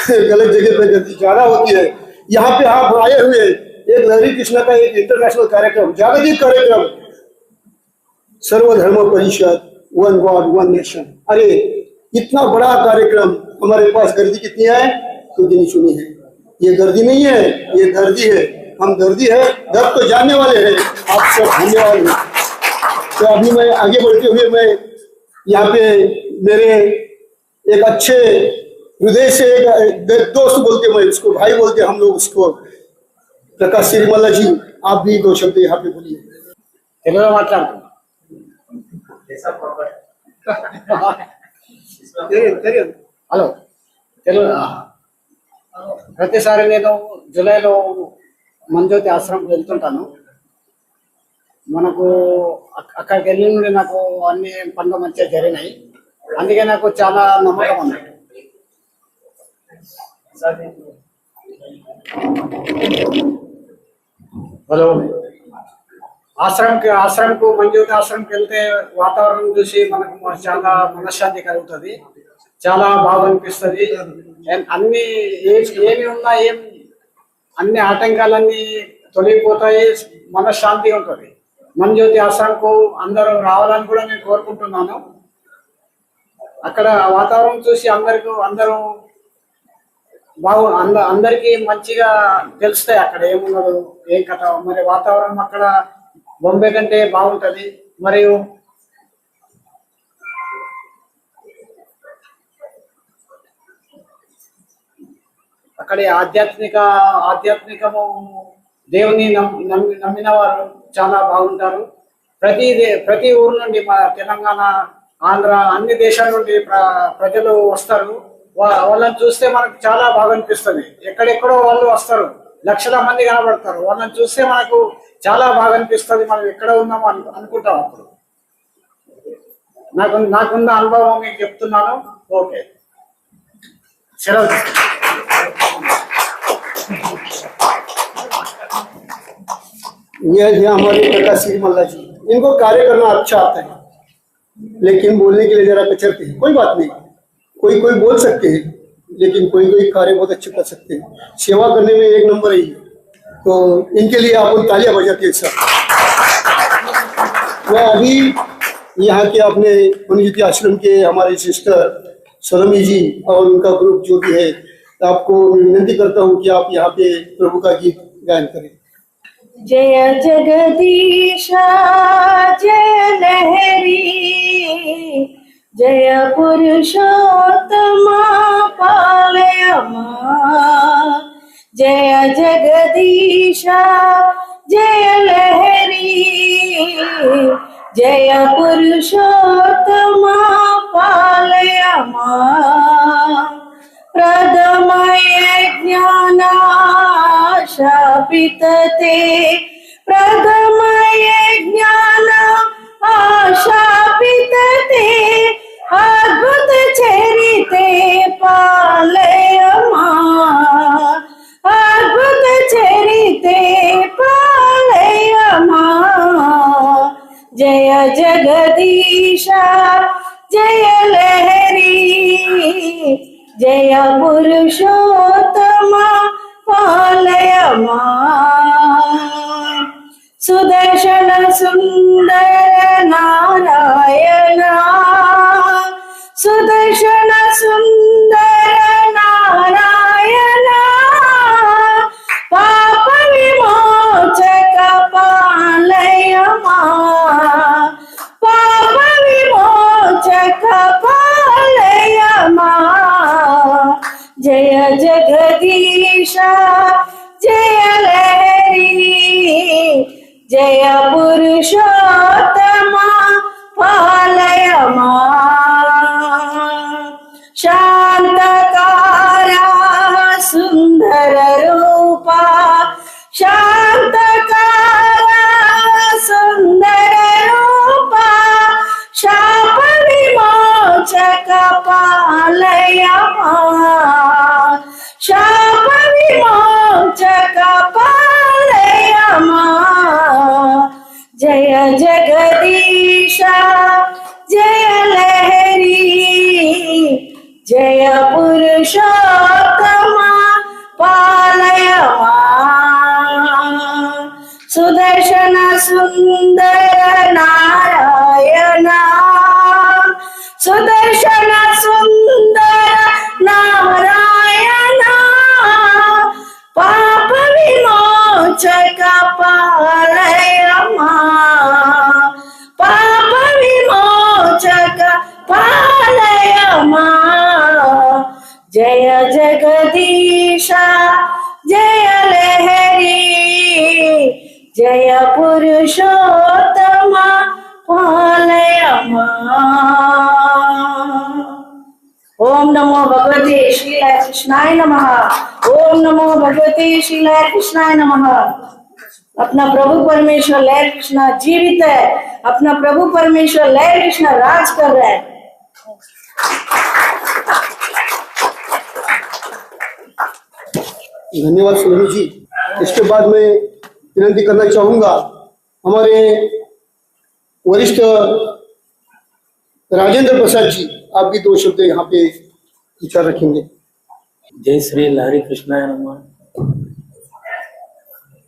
गलत जगह पे गर्दी ज्यादा होती है। यहाँ पे आप आए हुए एक लहरी कृष्णा का एक इंटरनेशनल कार्यक्रम, जागतिक कार्यक्रम, सर्वधर्म परिषद, वन गॉड वन नेशन। अरे इतना बड़ा कार्यक्रम, हमारे पास गर्दी कितनी है तो गिनी चुनी है। ये गर्दी नहीं है, ये दर्दी है। हम दर्दी है, दर्द तो जानने वाले हैं। आप सब धन्यवाद हैं। तो अभी मैं आगे बढ़ते हुए मैं यहाँ पे मेरे एक अच्छे हृदय से एक दोस्त बोलते, मैं उसको भाई बोलते, हम लोग उसको प्रकाश श्रीमल्ला जी, आप भी 2 शब्द यहाँ पे बोलिए। హలో తెలుగు ప్రతిసారి నేను జూలైలో మంజ్యోతి ఆశ్రమం వెళ్తుంటాను. మనకు అక్కడికి వెళ్ళి నుండి నాకు అన్ని పనులు మంచిగా జరిగినాయి, అందుకే నాకు చాలా నమ్మకం అన్నట్టు. హలో ఆశ్రమంకు మంజ్యోతి ఆశ్రమంకి వెళ్తే వాతావరణం చూసి మనకు చాలా మనశ్శాంతి కలుగుతుంది, చాలా బాగా అనిపిస్తుంది. అన్ని ఏమి ఉన్నా అన్ని ఆటంకాలన్నీ తొలగిపోతాయి, మనశ్శాంతిగా ఉంటుంది. మంజ్యోతి ఆశ్రమంకు అందరూ రావాలని కూడా నేను కోరుకుంటున్నాను. అక్కడ వాతావరణం చూసి అందరూ అందరికీ మంచిగా తెలుస్తాయి అక్కడ ఏమున్నదో ఏం కథ. మరి వాతావరణం అక్కడ బొంబే కంటే బాగుంటది. మరియు అక్కడి ఆధ్యాత్మికము దేవుని నమ్మిన వారు చాలా బాగుంటారు. ప్రతి ఊరు నుండి మా తెలంగాణ, ఆంధ్ర, అన్ని దేశాల నుండి ప్రజలు వస్తారు. వాళ్ళని చూస్తే మనకు చాలా బాగా అనిపిస్తుంది. ఎక్కడెక్కడో వాళ్ళు వస్తారు, లక్షల మంది కనబడతారు. వాళ్ళని చూస్తే మనకు చాలా బాగా అనిపిస్తుంది. మనం ఎక్కడ ఉన్నామో అనుకుంటాం. అప్పుడు నాకున్న అనుభవం మీకు చెప్తున్నాను. ఓకే, సెలవు. ये थे हमारे प्रकाश सिंह मल्ला जी। इनको कार्य करना अच्छा आता है, लेकिन बोलने के लिए जरा कचरते हैं। कोई बात नहीं, कोई कोई बोल सकते हैं, लेकिन कोई कोई कार्य बहुत अच्छे कर सकते हैं। सेवा करने में एक नंबर है ये। तो इनके लिए आप तालियां बजाते हैं सर। मैं अभी यहाँ के अपने पुण्यज्योति आश्रम के हमारे सिस्टर सलोमी जी और उनका ग्रुप जो भी है, आपको विनती करता हूँ कि आप यहाँ पे प्रभु का गीत गायन करें। जय जगदीशा जय लहरी, जय पुरुषोत्तमा पालयमा। जय जगदीशा जय लहरी, जय पुरुषोत्तमा पालयमा। प्रदमय ज्ञानाशापितते, प्रदमय ज्ञान आशापितते। अद्भुत चरिते पालयमा, अद्भुत चरिते पालयमा। जय जगदीशा जय लहरी, जय पुरुषोत्तमा पालयमा। सुदर्शन सुंदर नारायणा, सुदर्शन सुंदर नारायणा। पाप विमोचक पालयमा, पाप विमोचक पालयमा। जय जगदीशा जय लहरी, जय पुरुषोत्तमा पालयमा। शांतकारा सुंदर रूपा, शांतकारा सुंदर रूपा। शाप विमोचक पालयमा, शाप विमोचक पालयमा। जय जगदीशा जय लहरी, जय पुरुषोत्तमा पालयमा। सुदर्शन सुंदर नारायणा, सुदर्शन सुंदर नारायणा। पाप विमोचक पालयमा, पाप विमोचक पालयमा। जय जगदीशा जय लहरी, जय पुरुषोत्तमा पालयमा। ओम नमो भगवते श्रीलाय कृष्णाय नमः। ओम नमो भगवते श्रीलाय कृष्णाय नमः। अपना प्रभु परमेश्वर लहर कृष्णा जीवित है, अपना प्रभु परमेश्वर लहर कृष्णा राज कर रहा है। धन्यवाद सोनी जी। इसके बाद मैं विनती करना चाहूंगा हमारे वरिष्ठ राजेंद्र प्रसाद जी, आप भी 2 शब्द यहाँ पे विचार रखेंगे। जय श्री लहरी कृष्णाय नमः।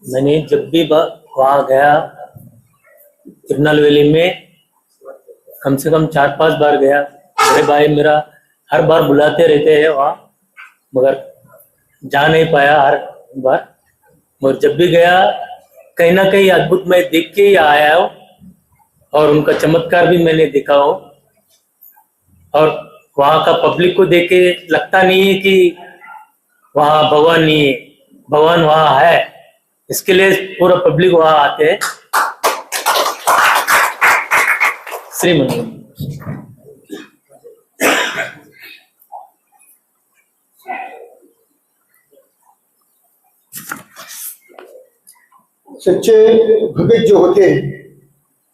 मैंने जब भी वहाँ गया तिरुनेलवेली में, कम से कम 4-5 बार गया। मेरे भाई मेरा हर बार बुलाते रहते हैं वहाँ, मगर जा नहीं पाया हर बार। मगर जब भी गया कहीं ना कहीं अद्भुत मैं देख के ही आया हूँ, और उनका चमत्कार भी मैंने देखा हो। और वहाँ का पब्लिक को देख के लगता नहीं है कि वहाँ भगवान नहीं है, भगवान वहाँ है। इसके लिए पूरा पब्लिक वहाँ आते हैं। श्रीमन सच्चे भगत जो होते हैं,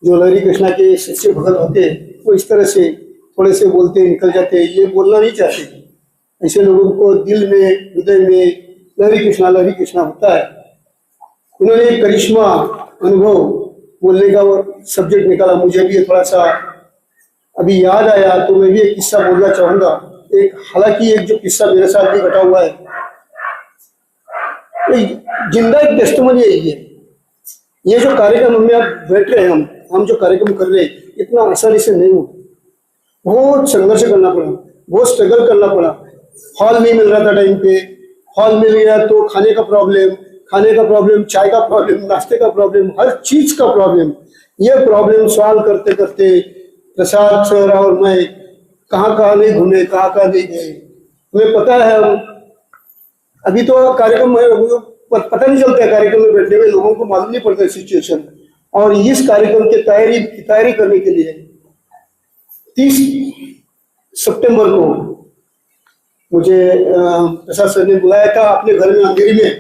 जो लहरी कृष्णा के सच्चे भगत होते हैं, वो इस तरह से थोड़े से बोलते निकल जाते हैं, ये बोलना नहीं चाहते। ऐसे लोगों को दिल में, हृदय में लहरी कृष्णा होता है। उन्होंने एक करिश्मा अनुभव बोलने का वो सब्जेक्ट निकाला, मुझे भी थोड़ा सा अभी याद आया तो मैं भी एक किस्सा बोलना चाहूंगा। हालांकि एक जो किस्सा मेरे साथ भी घटा हुआ है, जिंदा एक टेस्टिमनी है ये जो कार्यक्रम में आप बैठ रहे हैं, हम जो कार्यक्रम कर रहे हैं, इतना आसानी से नहीं हुआ। बहुत संघर्ष करना पड़ा, बहुत स्ट्रगल करना पड़ा। हॉल नहीं मिल रहा था टाइम पे, हॉल मिल गया तो खाने का प्रॉब्लम, चाय का प्रॉब्लम, नाश्ते का प्रॉब्लम, हर चीज का प्रॉब्लम। ये प्रॉब्लम सॉल्व करते करते प्रसाद सर और मैं कहाँ नहीं घूमे, कहाँ नहीं गए। हमें पता है, अभी तो कार्यक्रम में पता नहीं चलता है, कार्यक्रम में बैठे हुए लोगों को मालूम नहीं पड़ता सिचुएशन। और इस कार्यक्रम की तैयारी करने के लिए 30 सितंबर को मुझे प्रसाद सर ने बुलाया था अपने घर में अंधेरी में,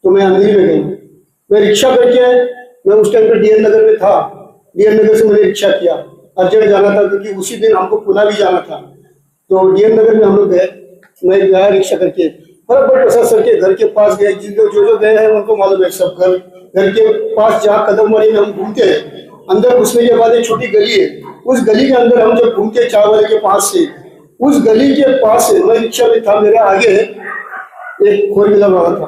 तो मैं अंधेरी में गई। मैं रिक्शा करके, मैं उस टाइम पर डीएन नगर में था, डीएन नगर से मैंने रिक्शा किया, अर्जेंट जाना था क्योंकि उसी दिन हमको पुणे भी जाना था। तो डीएन नगर में हम लोग गए, मैं गया रिक्शा करके, बराबर प्रसाद सर के घर के पास गए। जो गए हैं उनको मालूम है सब। घर के पास जहाँ कदम मारी में हम घूमते हैं, अंदर घुसने के बाद एक छोटी गली है, उस गली के अंदर हम जब घूमते चाय वाले के पास से, उस गली के पास से मैं रिक्शा में था, मेरे आगे एक 4 व्हीलर वाला था।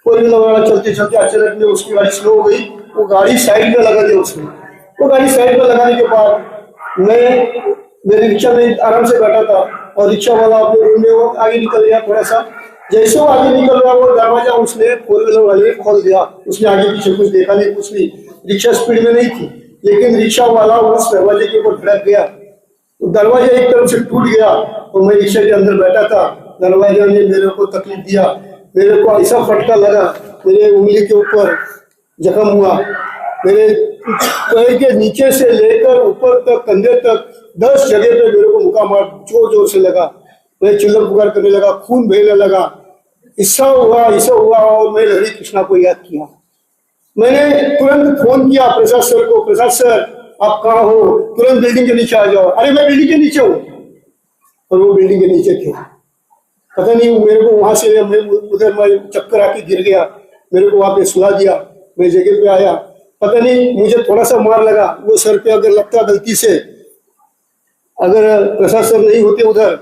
4 व्हीलर वाला चलते चलते अचानक में उसकी गाड़ी स्लो हो गई, वो गाड़ी साइड में लगा दी उसने। वो गाड़ी साइड में लगाने के बाद मेरे रिक्शा में आराम से बैठा था और रिक्शा वाला अपने रूम में वो आगे निकल गया। थोड़ा सा जैसे वो आगे निकल रहा, वो दरवाजा उसने 4 व्हीलर वाले ने खोल दिया। उसने आगे पीछे कुछ देखा नहीं, कुछ नहीं। रिक्शा स्पीड में नहीं थी, लेकिन रिक्शा वाला उस दरवाजे के ऊपर धड़क गया, तो दरवाजा एक तरफ से टूट गया और मैं रिक्शा के अंदर बैठा था। दरवाजा ने मेरे को तकलीफ दिया, मेरे को ऐसा फटका लगा, मेरे उंगली के ऊपर जख्म हुआ, मेरे पैर के नीचे से लेकर ऊपर तक, कंधे तक 10 जगह पे मेरे को मुक्का मार जोर जोर से लगा। मैं चिल्लर पुकार करने लगा, खून बहने लगा। ऐसा हुआ और मैं लहरी कृष्णा को याद किया। मैंने तुरंत फोन किया प्रसाद सर को, प्रसाद सर आप कहाँ हो, तुरंत बिल्डिंग के नीचे आ जाओ। अरे मैं बिल्डिंग के नीचे हूँ, और वो बिल्डिंग के नीचे थे। पता नहीं मेरे को वहां से उधर मैं चक्कर आके गिर गया, मेरे को वहां पे सुला दिया। मैं जगह पे आया, पता नहीं मुझे थोड़ा सा मार लगा, वो सर पे अगर लगता गलती से, अगर प्रसाद सर नहीं होते उधर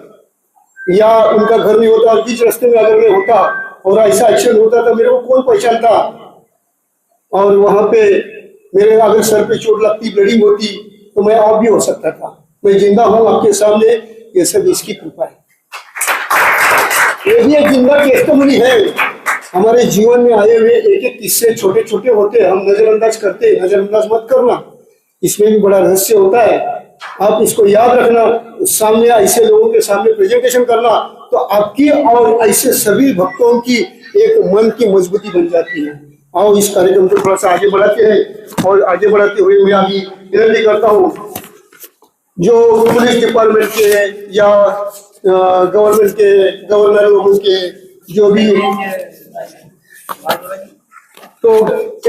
या उनका घर नहीं होता, बीच रास्ते में अगर मैं होता और ऐसा एक्शन होता तो मेरे को कौन पहचानता। और वहां पे मेरे अगर सर पे चोट लगती, ब्लीडिंग होती, तो मैं ऑफ भी हो सकता था। मैं जिंदा हूं आपके सामने, ये सब इसकी कृपा है। ये भी एक जिंदा टेस्टिमनी है। हमारे जीवन में आए हुए एक एक किस्से छोटे छोटे होते हैं, हम नजरअंदाज करते हैं। नजरअंदाज मत करना, इसमें भी बड़ा रहस्य होता है। आप इसको याद रखना, सामने ऐसे लोगों के सामने प्रेजेंटेशन करना, तो आपकी और ऐसे सभी भक्तों की एक मन की मजबूती बन जाती है। आओ इस कार्यक्रम को थोड़ा सा आगे बढ़ाते हैं, और आगे बढ़ाते हुए मैं अभी विनती करता हूँ जो पुलिस डिपार्टमेंट के या गवर्नमेंट के गवर्नर लोगों के जो भी, तो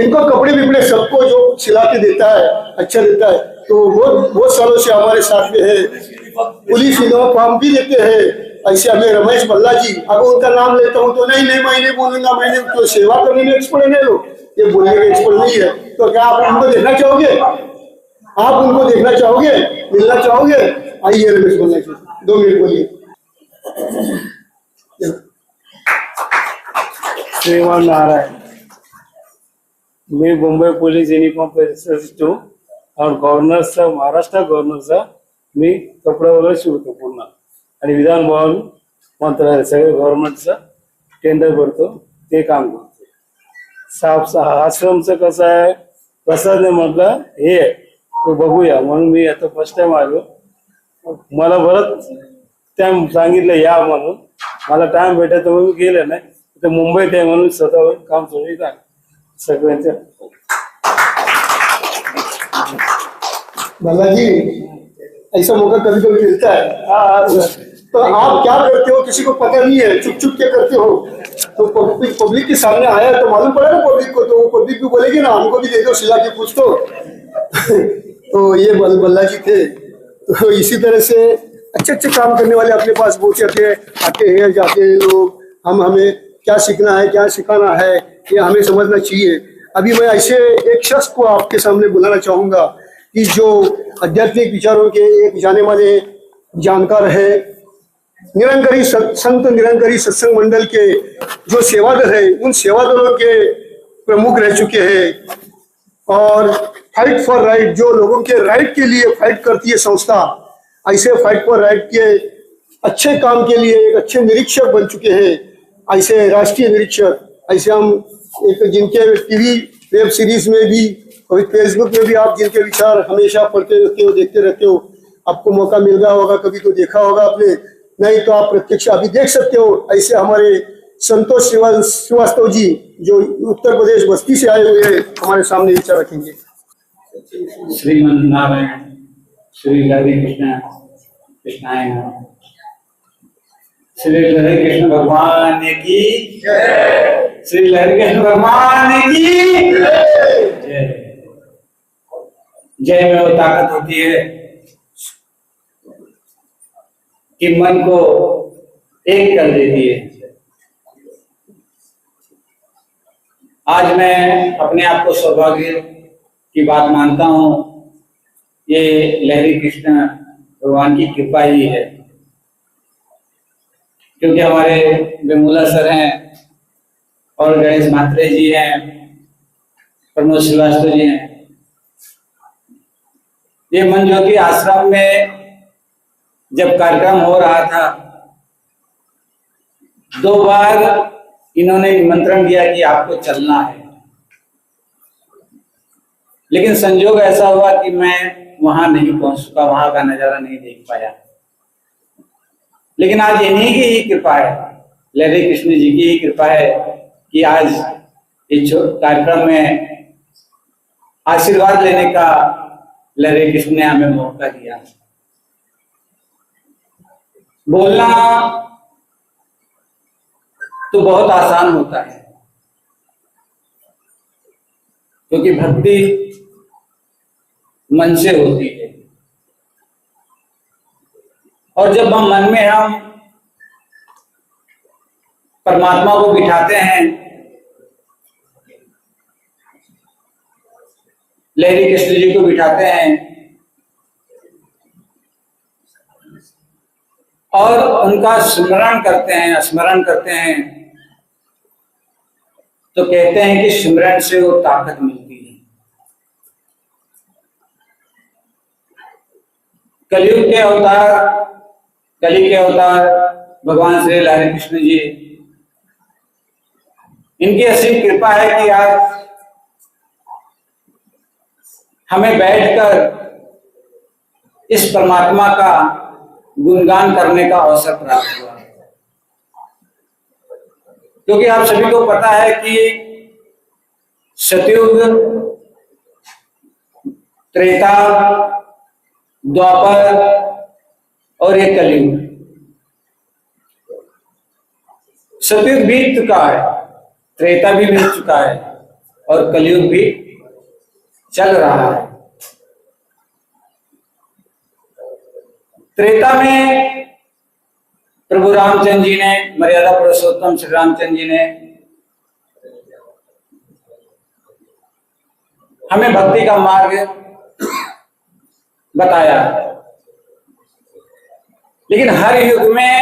इनको कपड़े विपड़े सबको जो सिला के देता है, अच्छा देता है। तो बहुत सालों से हमारे साथ में है। पुलिस इनोवा फॉर्म भी देते हैं। ऐसे हमें रमेश बल्ला जी, अब उनका नाम लेता हूँ तो नहीं मैं नहीं बोलूंगा, मैंने तो सेवा करने में एक्सपर्ट है लोग, ये बोलने में एक्सपर्ट नहीं है। तो क्या आप उनको देखना चाहोगे? आप उनको देखना चाहोगे, मिलना चाहोगे? आइए रमेश बल्ला जी, 2 मिनट बोलिए। श्रीमान नारायण, मी मुंबई पोलीस युनिफॉर्म पेशंट हूँ और गव्हर्नरचा, महाराष्ट्र गव्हर्नरचा मी कपडा वगैरे शिवतो पूर्ण, आणि विधान भवन मंत्रालय सगळे गव्हर्नमेंटचं टेंडर भरतो, ते काम करतो। साफ आश्रमचं कसं आहे, प्रसादने म्हटलं हे तो बघूया म्हणून मी आता फर्स्ट टाइम आलो। मला बरंच टाइम सांगितलं या म्हणून, मला टाइम भेटत म्हणून मी गेले नाही, तर मुंबईत आहे म्हणून स्वतःवर काम सोडून टाक सगळ्यांच्या। भला जी, ऐसा मौका कभी कभी मिलता है। तो आप क्या करते हो किसी को पता नहीं है, चुप चुप के करते हो। तो पब्लिक के सामने आया तो मालूम पड़ा ना पब्लिक को, तो पब्लिक भी बोलेगी ना हमको भी दे दो सिला के कुछ तो। तो ये बल्ला जी थे। तो इसी तरह से अच्छे अच्छे काम करने वाले अपने पास बहुत आते हैं जाते हैं लोग। हमें क्या सीखना है क्या सिखाना है ये हमें समझना चाहिए। अभी मैं ऐसे एक शख्स को आपके सामने बुलाना चाहूंगा कि जो आध्यात्मिक विचारों के एक जाने माने जानकार है, निरंकारी संत निरंकारी सत्संग मंडल के जो सेवादल है उन सेवादलों के प्रमुख रह चुके हैं। और फाइट फॉर राइट, जो लोगों के राइट के लिए फाइट करती है संस्था, ऐसे फाइट फॉर राइट के अच्छे काम के लिए एक अच्छे निरीक्षक बन चुके हैं, ऐसे राष्ट्रीय निरीक्षक। ऐसे हम एक जिनके टीवी वेब सीरीज में भी और फेसबुक में भी आप जिनके विचार हमेशा पढ़ते रहते हो देखते रहते हो, आपको मौका मिल गया होगा कभी तो देखा होगा आपने, नहीं तो आप प्रत्यक्ष अभी देख सकते हो। ऐसे हमारे संतोष श्रीवास्तव जी जो उत्तर प्रदेश बस्ती से आए हुए हैं हमारे सामने विचार रखेंगे। श्रीमन नारायण श्री हरे कृष्ण कृष्णाय नमः। श्री हरे कृष्ण भगवान की जय। श्री हरे कृष्ण भगवान की जय। जय में वो ताकत होती है कि मन को एक कर देती है। आज मैं अपने आप को सौभाग्य की बात मानता हूं, ये लहरी कृष्ण भगवान की कृपा ही है, क्योंकि हमारे विमूला सर हैं और गणेश म्हात्रे जी हैं, प्रमोद श्रीवास्तव जी हैं। ये मन ज्योति आश्रम में जब कार्यक्रम हो रहा था 2 बार इन्होंने निमंत्रण दिया कि आपको चलना है, लेकिन संजोग ऐसा हुआ कि मैं वहां नहीं पहुंच सका, वहां का नजारा नहीं देख पाया। लेकिन आज इन्हीं की ही कृपा है, लहरी कृष्ण जी की ही कृपा है कि आज इस कार्यक्रम में आशीर्वाद लेने का लहरी कृष्ण ने हमें मौका दिया। बोलना तो बहुत आसान होता है, क्योंकि भक्ति मन से होती है, और जब मन में हम परमात्मा को बिठाते हैं, लहरी कृष्ण जी को बिठाते हैं और उनका स्मरण करते हैं, स्मरण करते हैं, तो कहते हैं कि स्मरण से वो ताकत मिलती है। कलयुग के अवतार, कली के अवतार भगवान श्री लहरी कृष्ण जी, इनकी असीम कृपा है कि आज हमें बैठकर इस परमात्मा का गुणगान करने का अवसर प्राप्त हुआ। क्योंकि आप सभी को पता है कि सतयुग, त्रेता, द्वापर और ये कलयुग, सतयुग बीत चुका है, त्रेता भी बीत चुका है और कलयुग भी चल रहा है। त्रेता में प्रभु रामचंद्र जी ने, मर्यादा पुरुषोत्तम श्री रामचंद्र जी ने हमें भक्ति का मार्ग बताया। लेकिन हर युग में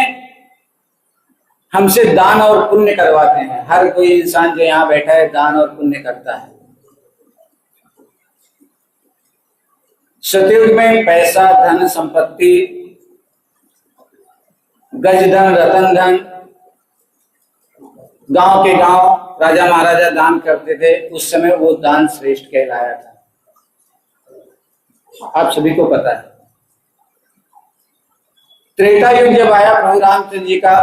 हमसे दान और पुण्य करवाते हैं। हर कोई इंसान जो यहाँ बैठा है दान और पुण्य करता है। सतयुग में पैसा, धन, संपत्ति, गज धन, रतन धन, गांव के गांव राजा महाराजा दान करते थे। उस समय वो दान श्रेष्ठ कहलाया था, आप सभी को पता है। त्रेता युग जब आया प्रभु रामचंद्र जी का,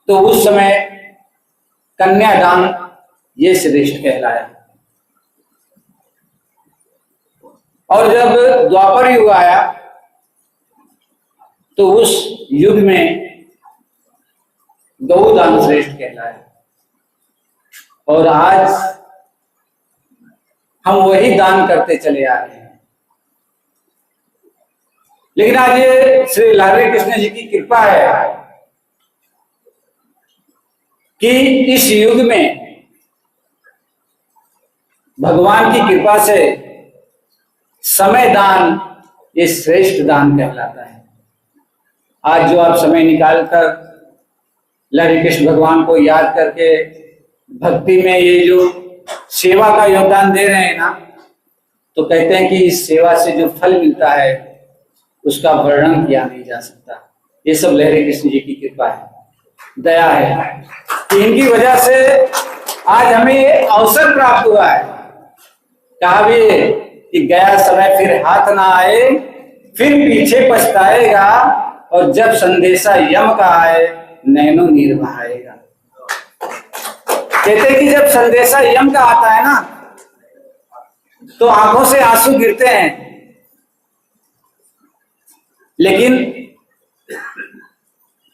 तो उस समय कन्यादान ये श्रेष्ठ कहलाया। और जब द्वापर युग आया तो उस युग में गौदान श्रेष्ठ कहलाया, और आज हम वही दान करते चले आ रहे हैं। लेकिन आज ये श्री लाडले कृष्ण जी की कृपा है कि इस युग में भगवान की कृपा से समय दान ये श्रेष्ठ दान कहलाता है। आज जो आप समय निकालकर लाडले कृष्ण भगवान को याद करके भक्ति में ये जो सेवा का योगदान दे रहे हैं ना, तो कहते हैं कि इस सेवा से जो फल मिलता है उसका वर्णन किया नहीं जा सकता। ये सब लाडले कृष्ण जी की कृपा है, दया है कि इनकी वजह से आज हमें ये अवसर प्राप्त हुआ है। कहा भी कि गया समय फिर हाथ ना आए, फिर पीछे पछताएगा, और जब संदेशा यम का आए नैनो नीर बहाएगा। कहते कि जब संदेशा यम का आता है ना, तो आंखों से आंसू गिरते हैं, लेकिन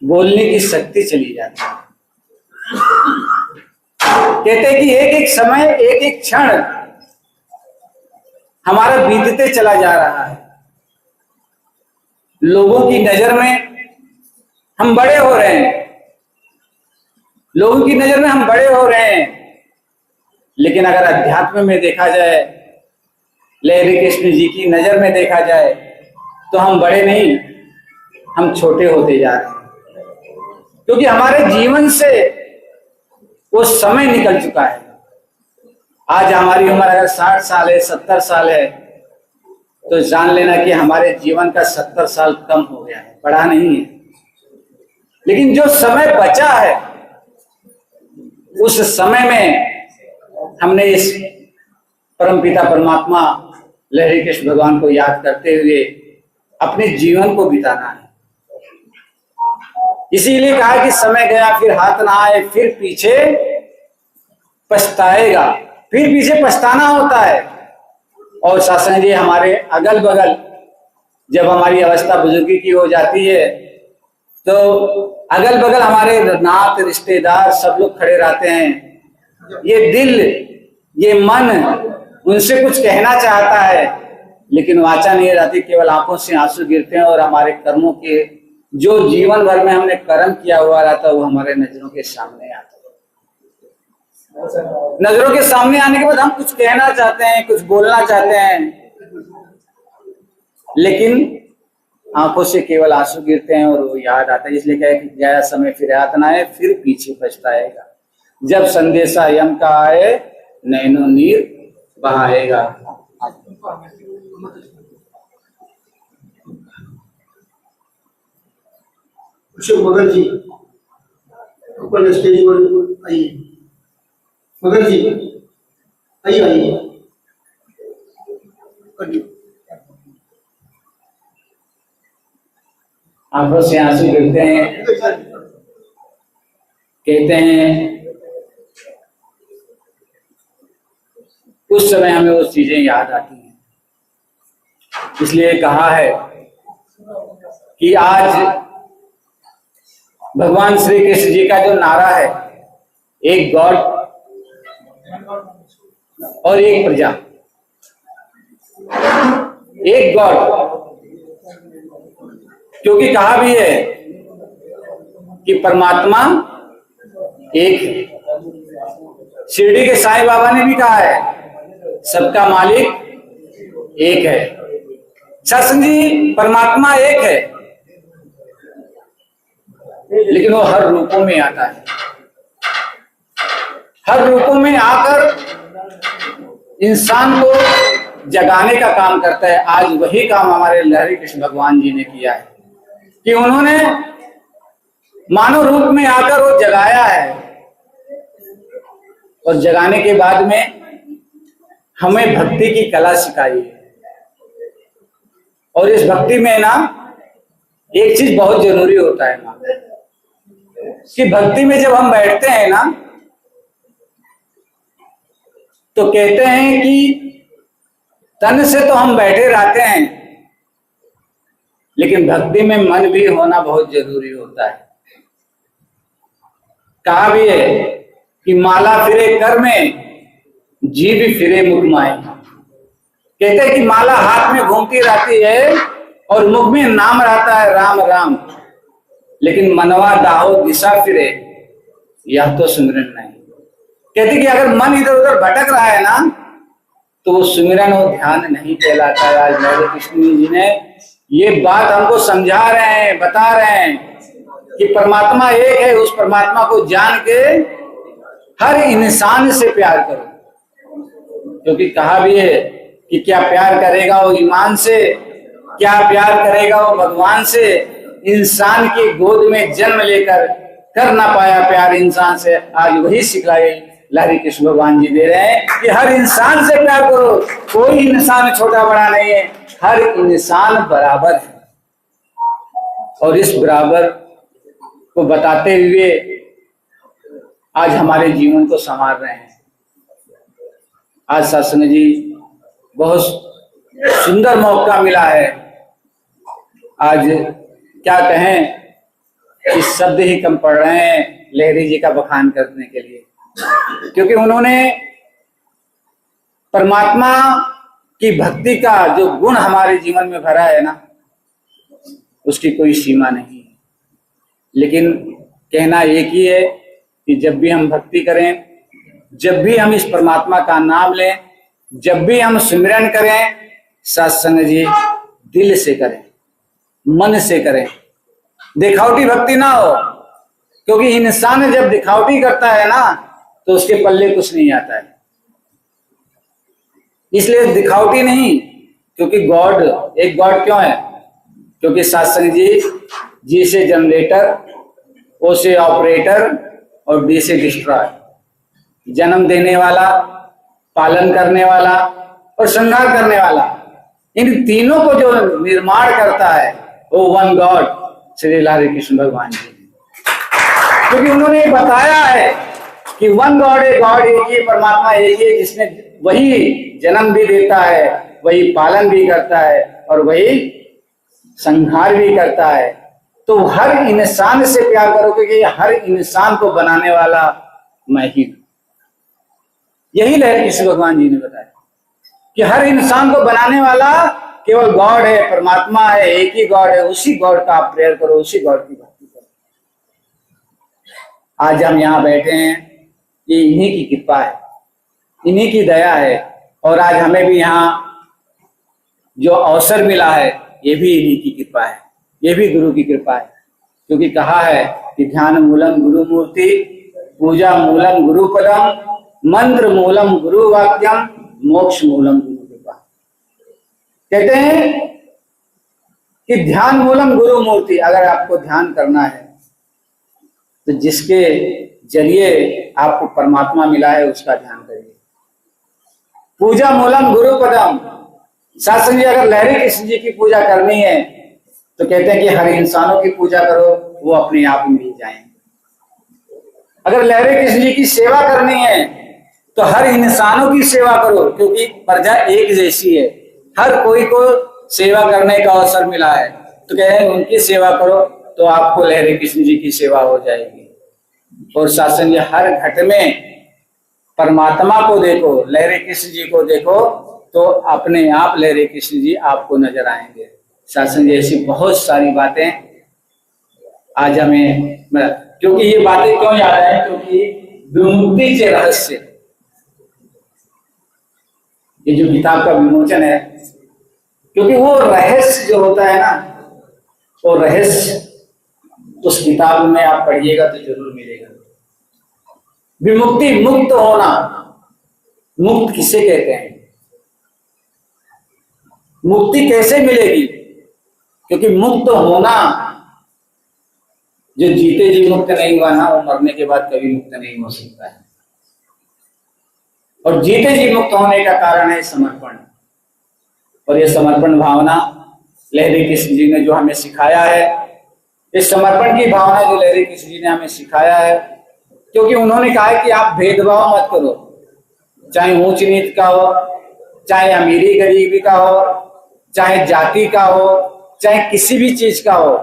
बोलने की शक्ति चली जाती है। कहते कि एक एक समय, एक एक क्षण हमारा बीतते चला जा रहा है। लोगों की नजर में हम बड़े हो रहे हैं, लोगों की नजर में हम बड़े हो रहे हैं, लेकिन अगर अध्यात्म में देखा जाए, लाडले कृष्ण जी की नजर में देखा जाए, तो हम बड़े नहीं, हम छोटे होते जा रहे हैं, क्योंकि हमारे जीवन से वो समय निकल चुका है। आज हमारी उम्र अगर 60 साल है, 70 साल है, तो जान लेना कि हमारे जीवन का 70 साल कम हो गया है, बढ़ा नहीं है। लेकिन जो समय बचा है, उस समय में हमने इस परमपिता परमात्मा लाडले कृष्ण भगवान को याद करते हुए अपने जीवन को बिताना है। इसीलिए कहा कि समय गया फिर हाथ ना आए, फिर पीछे पछताएगा। फिर पीछे पछताना होता है। और शासन जी हमारे अगल बगल जब हमारी अवस्था बुजुर्गी की हो जाती है, तो अगल बगल हमारे नात रिश्तेदार सब लोग खड़े रहते हैं। ये दिल, ये मन उनसे कुछ कहना चाहता है, लेकिन वाचा नहीं रहती, केवल आंखों से आंसू गिरते हैं, और हमारे कर्मों के जो जीवन भर में हमने कर्म किया हुआ रहता है वो हमारे नजरों के सामने आता है। नजरों के सामने आने के बाद हम कुछ कहना चाहते हैं, कुछ बोलना चाहते हैं, लेकिन आंखों से केवल आंसू गिरते हैं और वो याद आता है। इसलिए कहे कि गया समय फिर हाथ ना आए, फिर पीछे पछताएगा। जब संदेशा यम का आए नैनो नीर बहाएगा। मगर जी ऊपर स्टेज पर आइए। मगर जी आइए आइए। आंखों से आंसू गिरते हैं, कहते हैं उस समय हमें वो चीजें याद आती हैं। इसलिए कहा है कि आज भगवान श्री कृष्ण जी का जो नारा है, एक गॉड और एक प्रजा, एक गॉड, क्योंकि कहा भी है कि परमात्मा एक है। शिरडी के साईं बाबा ने भी कहा है सबका मालिक एक है। सत्संग जी परमात्मा एक है, लेकिन वो हर रूपों में आता है। हर रूपों में आकर इंसान को जगाने का काम करता है। आज वही काम हमारे लाडले कृष्ण भगवान जी ने किया है कि उन्होंने मानव रूप में आकर वो जगाया है, और जगाने के बाद में हमें भक्ति की कला सिखाई है। और इस भक्ति में ना एक चीज बहुत जरूरी होता है ना, कि भक्ति में जब हम बैठते हैं ना, तो कहते हैं कि तन से तो हम बैठे रहते हैं, लेकिन भक्ति में मन भी होना बहुत जरूरी होता है। कहा भी है कि माला फिरे कर में, जीव फिरे मुख माए। कहते हैं कि माला हाथ में घूमती रहती है और मुख में नाम रहता है राम राम, लेकिन मनवा दाहो दिशा फिरे, यह तो सुमिरन नहीं। कहते कि अगर मन इधर उधर भटक रहा है ना, तो वो सुमिरन और ध्यान नहीं कहलाता है। आज लहरी कृष्ण जी ने ये बात हमको समझा रहे हैं, बता रहे हैं कि परमात्मा एक है। उस परमात्मा को जान के हर इंसान से प्यार करो, क्योंकि कहा भी है कि क्या प्यार करेगा वो ईमान से, क्या प्यार करेगा वो भगवान से। इंसान की गोद में जन्म लेकर कर ना पाया प्यार इंसान से, आज वही सिखलाई लहरी कृष्ण भगवान जी दे रहे हैं कि हर इंसान से प्यार करो। कोई इंसान छोटा बड़ा नहीं है, हर इंसान बराबर है। और इस बराबर को बताते हुए आज हमारे जीवन को संवार रहे हैं। आज सत्संग जी बहुत सुंदर मौका मिला है। आज क्या कहें कि शब्द ही कम पड़ रहे हैं लहरी जी का बखान करने के लिए, क्योंकि उन्होंने परमात्मा की भक्ति का जो गुण हमारे जीवन में भरा है ना, उसकी कोई सीमा नहीं है। लेकिन कहना एक ही है कि जब भी हम भक्ति करें, जब भी हम इस परमात्मा का नाम लें, जब भी हम सिमरन करें, सत्संग जी दिल से करें, मन से करें, दिखावटी भक्ति ना हो। क्योंकि इंसान जब दिखावटी करता है ना, तो उसके पल्ले कुछ नहीं आता है। इसलिए दिखावटी नहीं, क्योंकि गॉड एक गॉड क्यों है? क्योंकि सत्संग जी से जनरेटर, ओ से ऑपरेटर और डी से डिस्ट्रॉय, जन्म देने वाला, पालन करने वाला और संहार करने वाला, इन तीनों को जो निर्माण करता है वो वन गॉड श्री लहरी कृष्ण भगवान जी। क्योंकि उन्होंने बताया है कि वन गॉड है, गॉड एक ही, परमात्मा एक ही, जिसने वही जन्म भी देता है, वही पालन भी करता है और वही संहार भी करता है। तो हर इंसान से प्यार करो, क्योंकि हर इंसान को बनाने वाला मैं ही हूं। यही लहरी कृष्ण भगवान जी ने बताया कि हर इंसान को बनाने वाला केवल गॉड है, परमात्मा है, एक ही गॉड है। उसी गॉड का आप प्रेयर करो, उसी गॉड की भक्ति करो। आज हम यहाँ बैठे हैं, ये इन्हीं की कृपा है, इन्हीं की दया है। और आज हमें भी यहाँ जो अवसर मिला है, ये भी इन्हीं की कृपा है, ये भी गुरु की कृपा है। क्योंकि कहा है कि ध्यान मूलम गुरु मूर्ति, पूजा मूलम गुरु पदम, मंत्र मूलम गुरु वाक्यम, मोक्ष मूलम गुरु कृपा। कहते हैं कि ध्यान मूलम गुरु मूर्ति। अगर आपको ध्यान करना है तो जिसके जरिए आपको परमात्मा मिला है उसका ध्यान करिए। पूजा मूलम गुरु पदम। सत्संग जी अगर लहरी कृष्ण जी की पूजा करनी है तो कहते हैं कि हर इंसानों की पूजा करो, वो अपने आप मिल जाएंगे। अगर लहरी कृष्ण जी की सेवा करनी है तो हर इंसानों की सेवा करो, क्योंकि प्रजा एक जैसी है, हर कोई को सेवा करने का अवसर मिला है। तो कह रहे हैं उनकी सेवा करो तो आपको लहरी कृष्ण जी की सेवा हो जाएगी। और सत्संग जी हर घट में परमात्मा को देखो, लहरी कृष्ण जी को देखो, तो अपने आप लहरी कृष्ण जी आपको नजर आएंगे। सत्संग जी ऐसी बहुत सारी बातें आज हमें, क्योंकि ये बातें क्यों याद है? क्योंकि विमुक्ति के रहस्य, ये जो किताब का विमोचन है, क्योंकि वो रहस्य जो होता है ना, वो रहस्य उस किताब में आप पढ़िएगा तो जरूर मिलेगा। विमुक्ति, मुक्त होना। मुक्त किसे कहते हैं? मुक्ति कैसे मिलेगी? क्योंकि मुक्त होना, जो जीते जी मुक्त नहीं हुआ ना, वो मरने के बाद कभी मुक्त नहीं हो सकता है। और जीते जी मुक्त होने का कारण है समर्पण। और ये समर्पण भावना लहरी कृष्ण जी ने जो हमें सिखाया है, इस समर्पण की भावना जो लहरी कृष्ण जी ने हमें सिखाया है, क्योंकि उन्होंने कहा है कि आप भेदभाव मत करो, चाहे ऊंच नीच का हो, चाहे अमीरी गरीबी का हो, चाहे जाति का हो, चाहे किसी भी चीज का हो,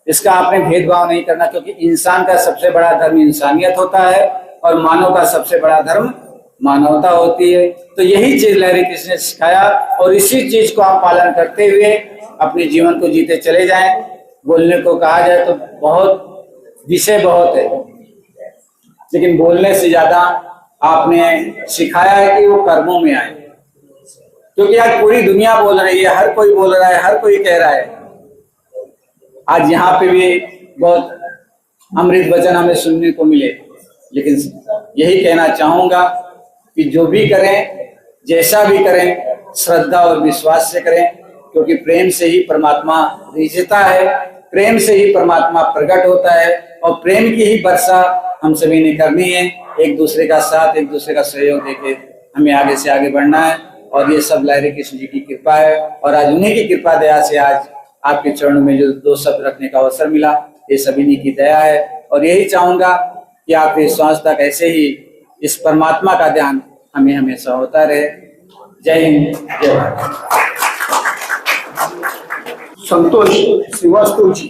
इसका आपने भेदभाव नहीं करना, क्योंकि इंसान का सबसे बड़ा धर्म इंसानियत होता है और मानव का सबसे बड़ा धर्म मानवता होती है। तो यही चीज लहरी कृष्ण ने सिखाया और इसी चीज को आप पालन करते हुए अपने जीवन को जीते चले जाएं। बोलने को कहा जाए तो बहुत विषय बहुत है, लेकिन बोलने से ज्यादा आपने सिखाया है कि वो कर्मों में आए, क्योंकि आज पूरी दुनिया बोल रही है, हर कोई बोल रहा है, हर कोई कह रहा है। आज यहाँ पे भी बहुत अमृत वचन हमें सुनने को मिले, लेकिन यही कहना चाहूंगा कि जो भी करें, जैसा भी करें, श्रद्धा और विश्वास से करें, क्योंकि प्रेम से ही परमात्मा रिझता है, प्रेम से ही परमात्मा प्रकट होता है और प्रेम की ही वर्षा हम सभी ने करनी है। एक दूसरे का साथ, एक दूसरे का सहयोग देके हमें आगे से आगे बढ़ना है और ये सब लहरी कृष्ण जी की कृपा है। और आज उन्हीं की कृपा दया से आज आपके चरणों में जो 2 शब्द रखने का अवसर मिला, ये सभी की दया है। और यही चाहूंगा कि आपके श्वास तक ऐसे ही इस परमात्मा का ध्यान हमें हमेशा होता रहे। जय हिंद, जय भारत। संतोष श्रीवास्तव जी,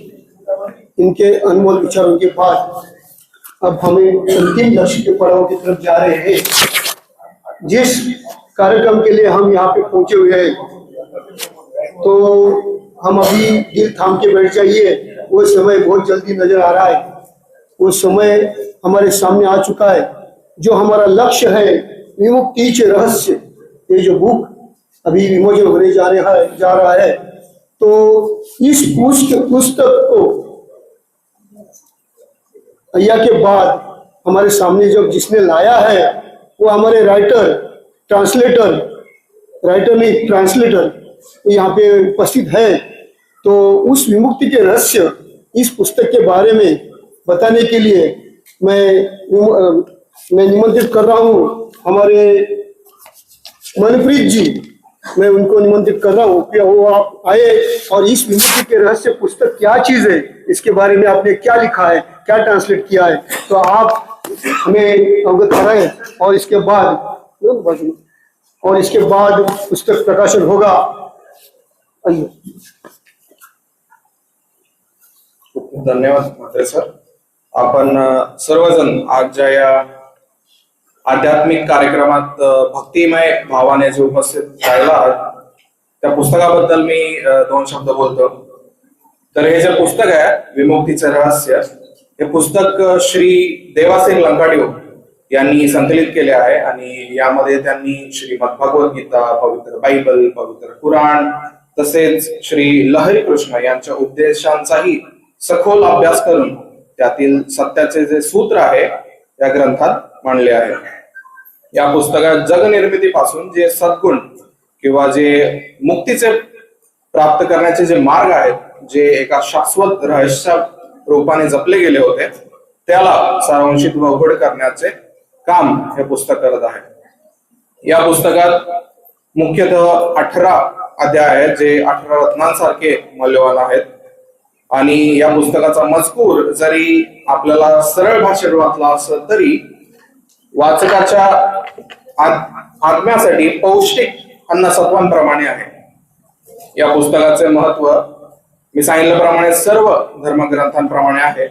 इनके अनमोल विचारों के बाद अब हमें अंतिम लक्ष्य के पड़ाव की तरफ जा रहे हैं। जिस कार्यक्रम के लिए हम यहाँ पे पहुंचे हुए हैं, तो हम अभी दिल थाम के बैठ जाइए, वो समय बहुत जल्दी नजर आ रहा है। वो समय हमारे सामने आ चुका है। जो हमारा लक्ष्य है, विमुक्ति के रहस्य, ये जो बुक अभी विमोचन होने जा रहा है, तो इस पुस्तक को अय्या के बाद हमारे सामने जब जिसने लाया है, वो हमारे ट्रांसलेटर यहाँ पे उपस्थित है। तो उस विमुक्ति के रहस्य इस पुस्तक के बारे में बताने के लिए मैं निमंत्रित कर रहा हूँ हमारे मनप्रीत जी, मैं उनको निमंत्रित कर रहा हूँ कि वो आप आए और इस विमुक्ति के रहस्य पुस्तक क्या चीज है, इसके बारे में आपने क्या लिखा है, क्या ट्रांसलेट किया है, तो आप हमें अवगत कराएं। और इसके बाद पुस्तक प्रकाशन होगा। धन्यवाद म्हात्रे सर। आपण सर्वजण आज या आध्यात्मिक कार्यक्रमात भक्तिमय भावाने जे उपस्थित राहिला आहात, त्या पुस्तकाबद्दल मी 2 शब्द बोलतो। तर हे जे पुस्तक आहे विमुक्तीचे रहस्य, हे पुस्तक श्री देवासिंग लंकाडियो यांनी संकलित केले आहे आणि यामध्ये त्यांनी श्रीमद भगवत गीता, पवित्र बायबल, पवित्र कुराण तसेच श्री लहरी कृष्ण यांच्या उपदेशांचाही सखोल अभ्यास करून त्यातील सत्याचे जे सूत्र आहे या ग्रंथात मांडले आहे। या पुस्तकात जगनिर्मितीपासून जे सद्गुण किंवा जे मुक्तीचे प्राप्त करण्याचे जे मार्ग आहेत, जे एका शाश्वत रहस्य रूपाने जपले गेले होते, त्याला सारांशित व उघड करण्याचे काम हे पुस्तक करत आहे। या पुस्तकात मुख्यतः 18 अध्याय आहेत, जे 18 रत्नांसारखे मौल्यवान आहेत। आणि या पुस्तकाचा मजकूर जरी आपल्याला सरळ भाषेत वाचला असला तरी वाचकाच्या आत्म्यासाठी पौष्टिक अन्नसत्वांप्रमाणे आहे। या पुस्तकाचे महत्व मी सांगितल्याप्रमाणे सर्व धर्मग्रंथांप्रमाणे आहे।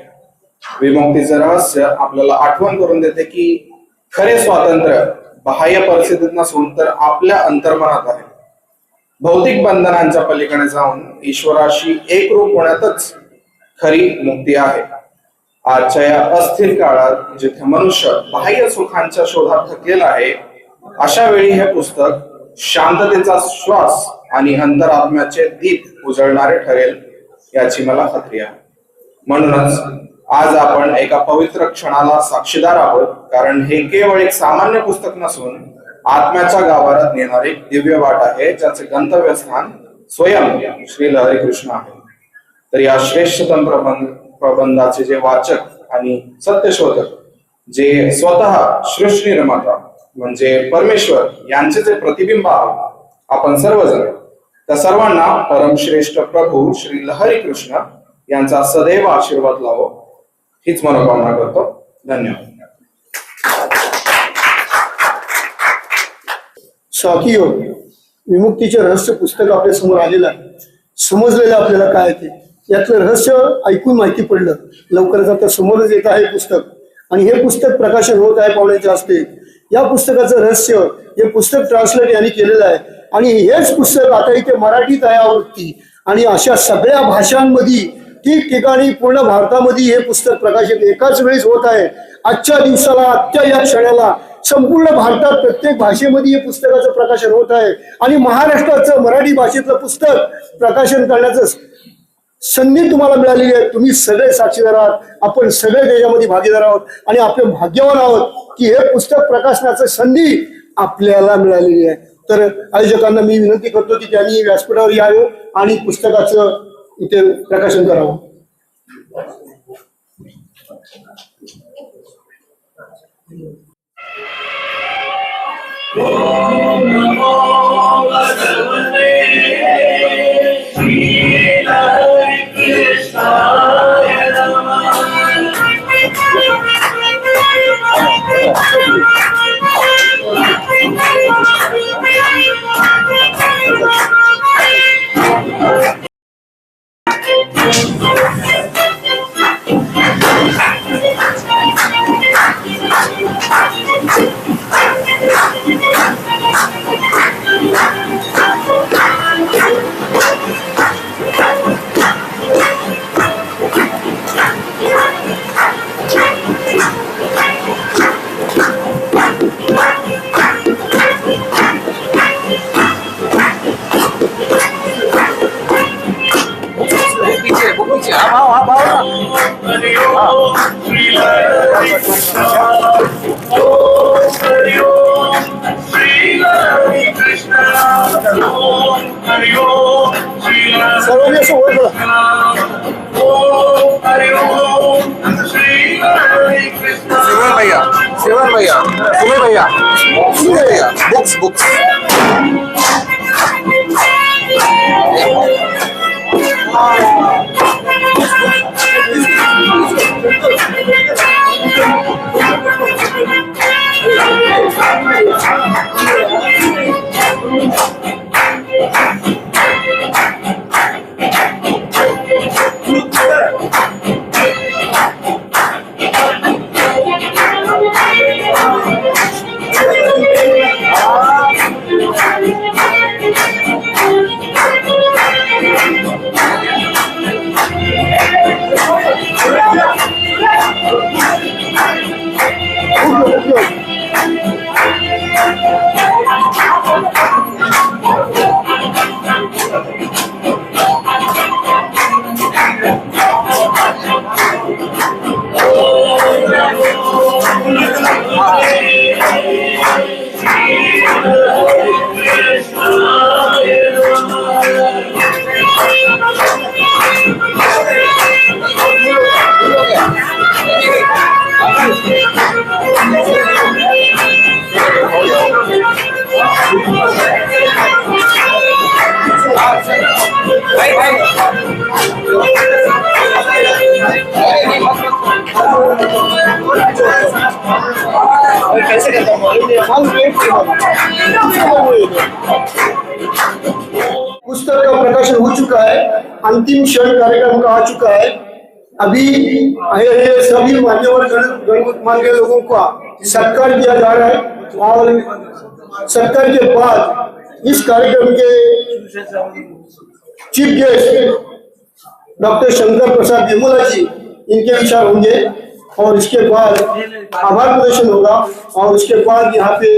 विमुक्तीचे रहस्य आपल्याला आठवण करून देते की खरे स्वातंत्र्य बाह्य परिस्थितीत नसून तर आपल्या अंतर्मनात आहे। भौतिक बंधनांच्या पलीकडे जाऊन ईश्वराशी एकरूप होण्यातच खरी मुक्ती आहे। आजच्या या अस्थिर काळात जिथे मनुष्य बाह्य सुखांच्या शोधात थकलेला आहे, अशा वेळी हे पुस्तक शांततेचा श्वास आणि अंतरात्म्याचे दीप उजळणारे ठरेल याची मला खात्री आहे। म्हणूनच आज आपण एका पवित्र क्षणाला साक्षीदार आहोत, कारण हे केवळ एक सामान्य पुस्तक नसून आत्म्याच्या गाभाऱ्यात नेणारे दिव्य वाट आहे, ज्याचे गंतव्यस्थान स्वयं श्री लहरी कृष्ण आहे। तर या श्रेष्ठतम प्रबंधाचे जे वाचक आणि सत्यशोधक, जे स्वतः सृष्टी निर्माता म्हणजे परमेश्वर यांचे जे प्रतिबिंब आहोत आपण सर्वजण, त्या सर्वांना परमश्रेष्ठ प्रभू श्री लहरी कृष्ण यांचा सदैव आशीर्वाद लावो हीच मनोकामना करतो। धन्यवाद। साथियों, विमुक्तीचे रहस्य पुस्तक आपल्या समोर आलेलं आहे। समजलेलं आपल्याला काय ते यातलं रहस्य ऐकून माहिती पडलं. लवकरच आता समोरच येत आहे पुस्तक आणि हे पुस्तक प्रकाशन होत आहे पाहुण्याच्या हस्ते. या पुस्तकाचं रहस्य हे पुस्तक ट्रान्सलेट यांनी केलेलं आहे आणि हेच पुस्तक आता इथे मराठीत आहे आवृत्ती आणि अशा सगळ्या भाषांमध्ये ठिकठिकाणी पूर्ण भारतामध्ये हे पुस्तक प्रकाशित एकाच वेळेस होत आहे. आजच्या दिवसाला आजच्या या क्षणाला संपूर्ण भारतात प्रत्येक भाषेमध्ये हे पुस्तकाचं प्रकाशन होत आहे आणि महाराष्ट्राचं मराठी भाषेतलं पुस्तक प्रकाशन करण्याचं संधी तुम्हाला मिळालेली आहे. तुम्ही सगळे साक्षीदार आहात. आपण सगळे त्याच्यामध्ये भागीदार आहोत आणि आपण भाग्यवान आहोत की हे पुस्तक प्रकाशनाचं संधी आपल्याला मिळालेली आहे. तर आयोजकांना मी विनंती करतो की त्यांनी व्यासपीठावर यावं आणि पुस्तकाचं इथे प्रकाशन करावं. बुक्स पुस्तक का प्रकाशन हो चुका है, अंतिम क्षण कार्यक्रम का आ चुका है। अभी ये सभी मान्यवर गणमान्य लोगों का सत्कार किया जा रहा है और सत्कार के बाद इस कार्यक्रम के chief guest doctor Shankar Prasad Vimla जी इनके विचार होंगे और इसके बाद आभार प्रदर्शन होगा और उसके बाद यहाँ पे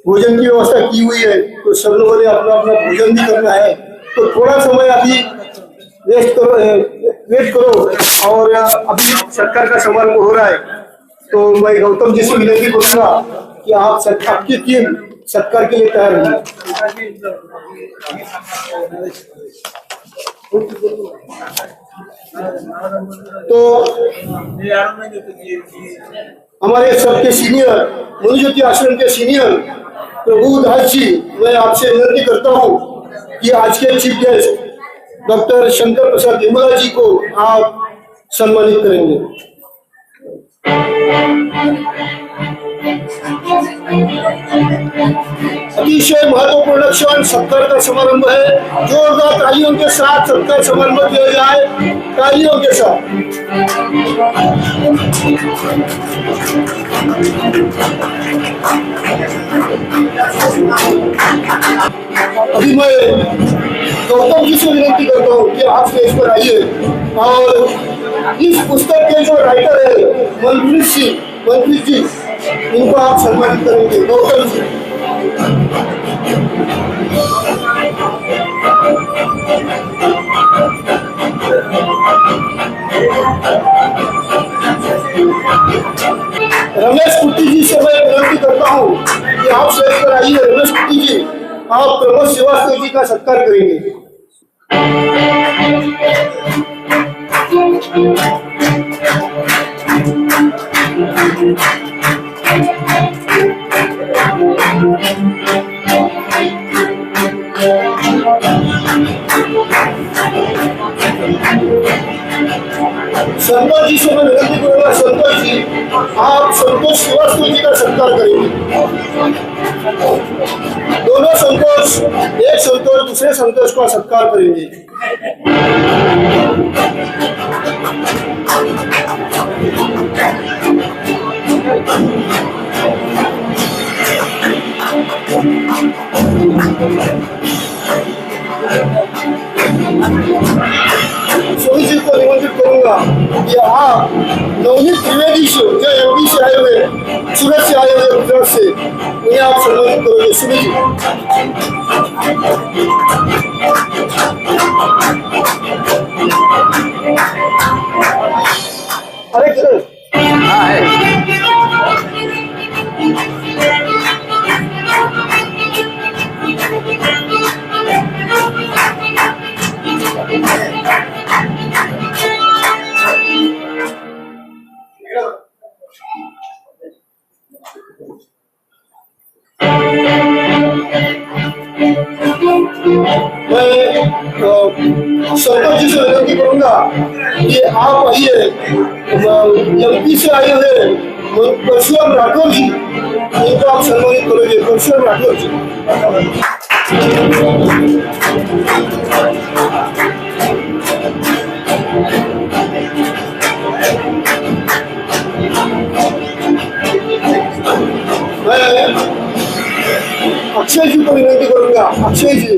भोजन की व्यवस्था की हुई है, तो सब लोगों ने अपना अपना भोजन भी करना है। तो थोड़ा समय अभी वेट करो और अभी सत्कार का समारोह हो रहा है। तो मैं गौतम जी से विनती करूंगा कि आप आपकी टीम सत्कार के लिए तैयार रहिए। तो हमारे सबके सीनियर मनुज्योति आश्रम के सीनियर प्रभु दास जी, मैं आपसे विनती करता हूँ कि आज के chief guest doctor Shankar Prasad Vimla जी को आप सम्मानित करेंगे। अतिशय महत्वपूर्ण क्षण सत्कार का समारंभ है। जोरदार तालियों के साथ सत्कार समारंभ किया जाए, तालियों के साथ। अभी मैं गौतम जी से विनती करता हूँ कि आप स्टेज पर आइए और इस पुस्तक के जो राइटर है मनप्रीत जी, इनको आप सम्मानित करेंगे। गौतम जी। रमेश कुट्टी जी से मैं विनती करता हूँ कि आप स्टेज पर आइए। रमेश कुट्टी जी, आप प्रमोद श्रीवास्तव जी का सत्कार करेंगे। संतोष जी से मैं विनती करूंगा, संतोष जी आप संतोष श्रीवास्तव जी का सत्कार करेंगे। दोनों संतोष, एक संतोष दूसरे संतोष का सत्कार करेंगे। स्वामी जी को निमंत्रित करूंगा कि आप नवनीत त्रिवेदी से, जो एमपी से आए हुए, सूरत से आए हुए, गुजरात से, उन्हें आप सम्मानित करोगे। स्वामी जी। अरे सर, हाँ है। संतोष जी से विनती करूंगा कि आप आइए। एमपी से आए हुए परशुराम राठौर जी, इनको आप सम्मानित करोगे। परशुराम राठौर जी। मैं अक्षय जी को विनती करूंगा, अक्षय जी,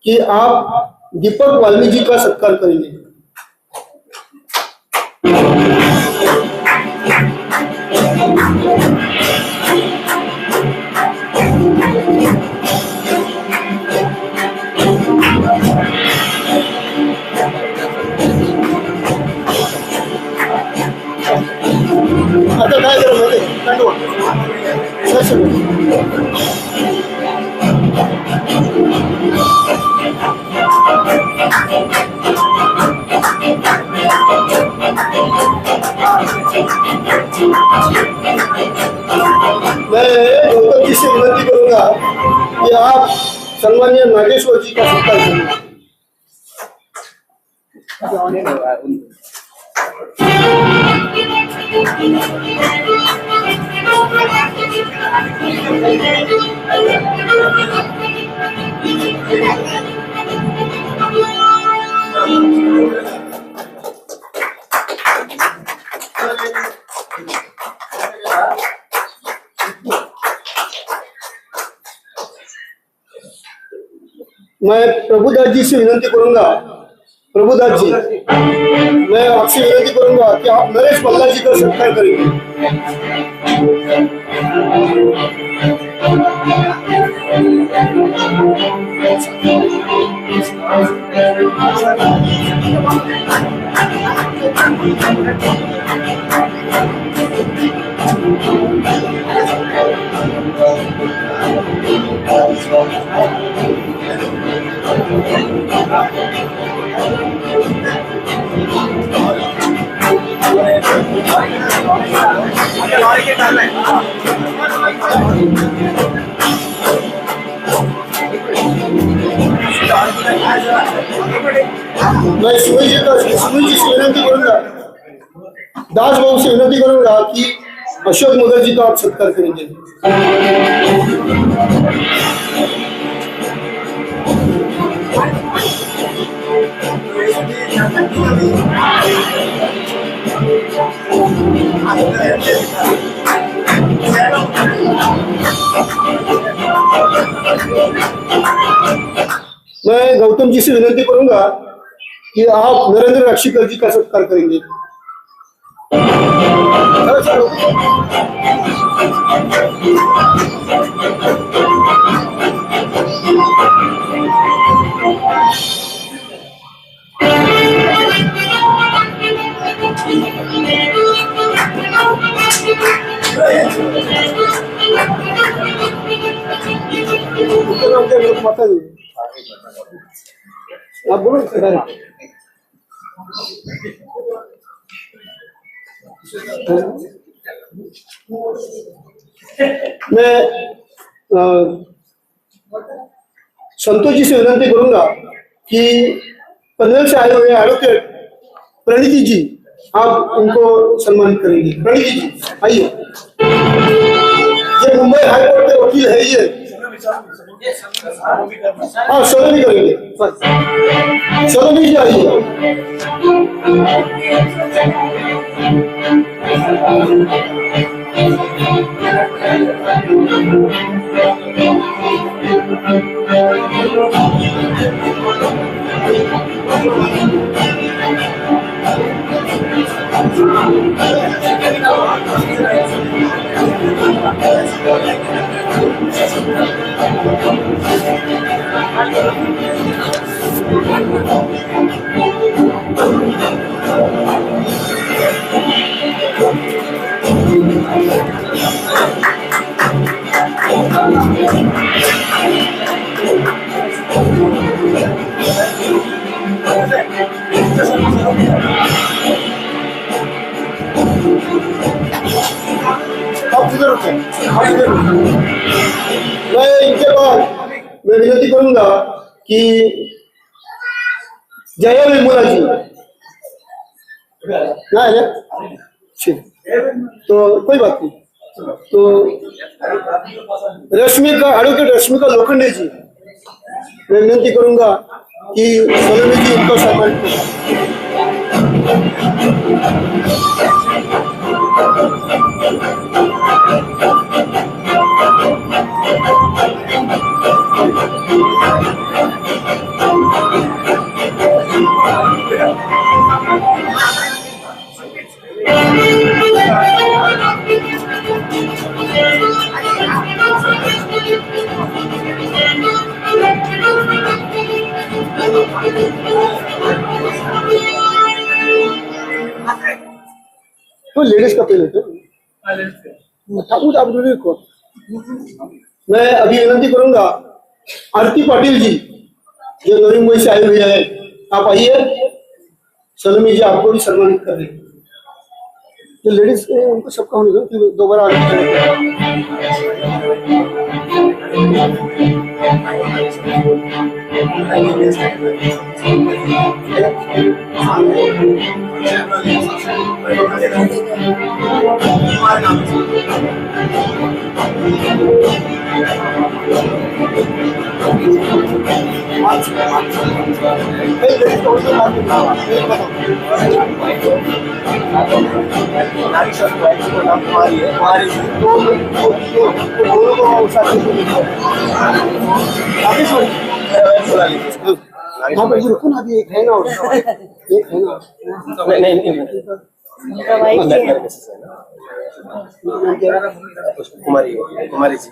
कि आप दीपक वाल्मीकि जी का सत्कार करेंगे। आता काय करू मैं गौतम जी से विनती करूंगा कि आप सम्मानीय नागेश्वर जी का सत्कार करें। मैं प्रभुदास जी से विनती करूंगा, प्रभुदास जी, मैं आपसे विनती करूंगा कि आप नरेश पल्ला जी का सत्कार करेंगे। मैं सुनील जी से विनती करूंगा, दास बाबू से विनती करूंगा कि अशोक मगर जी का आप सत्कार करेंगे। मैं गौतम जी से विनती करूंगा कि आप नरेंद्र रक्षिकर जी का सत्कार करेंगे। माता जी आप बोलो मैं संतोष जी से विनती करूंगा कि पनवेल से आए हुए एडवोकेट प्रणीति जी, आप उनको सम्मानित करेंगे। प्रणीति जी आइए। ये मुंबई हाईकोर्ट के वकील है ये। हाँ सलोनी करेंगे, सलोनी जी आइए। मैं इनके बाद मैं विनती करूंगा कि जया निर्मला जी ना है ठीक, तो कोई बात नहीं। तो रश्मिका एडवोकेट रश्मिका लोखंडे जी, मैं विनती करूंगा कि सलोनी जी उनको सम्मानित करें। तो लेडीज का पहले ठाकुर आप को मैं अभी विनती करूंगा आरती पाटिल जी जो नवी मुंबई से आए हुए हैं, आप आइए। सलोनी जी आपको भी सम्मानित कर रहे हैं। जो लेडीज उनको सबका होने दो, दोबारा रुको ना, अभी एक है ना, एक है ना, कुमारी जी,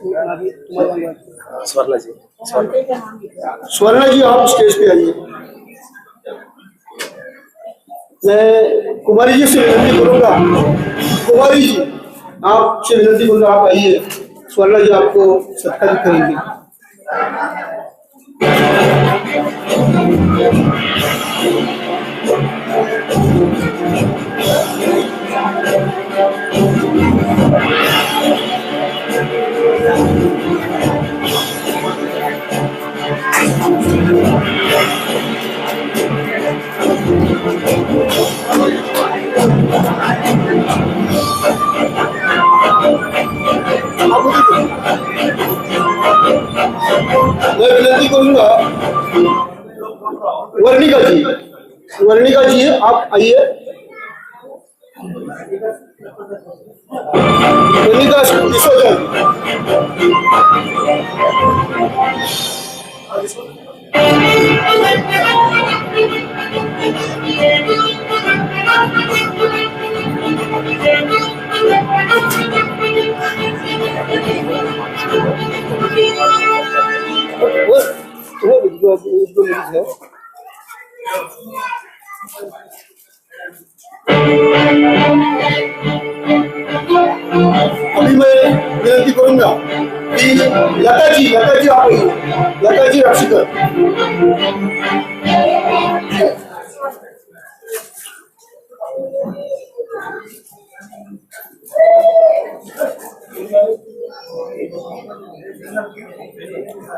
स्वर्णा जी आप स्टेज पे आइए। मैं कुमारी जी से विनती करूंगा, कुमारी जी आपसे विनती करूंगा, आप आइए। स्वर्णा जी आपको सत्कार करेंगे। मैं विनती करूंगा वर्णिका जी आप आइए। वर्णिका विसर्जन। अभी मैं विनती करूंगा कि लता जी आप आइए। लता जी रक्षिकर।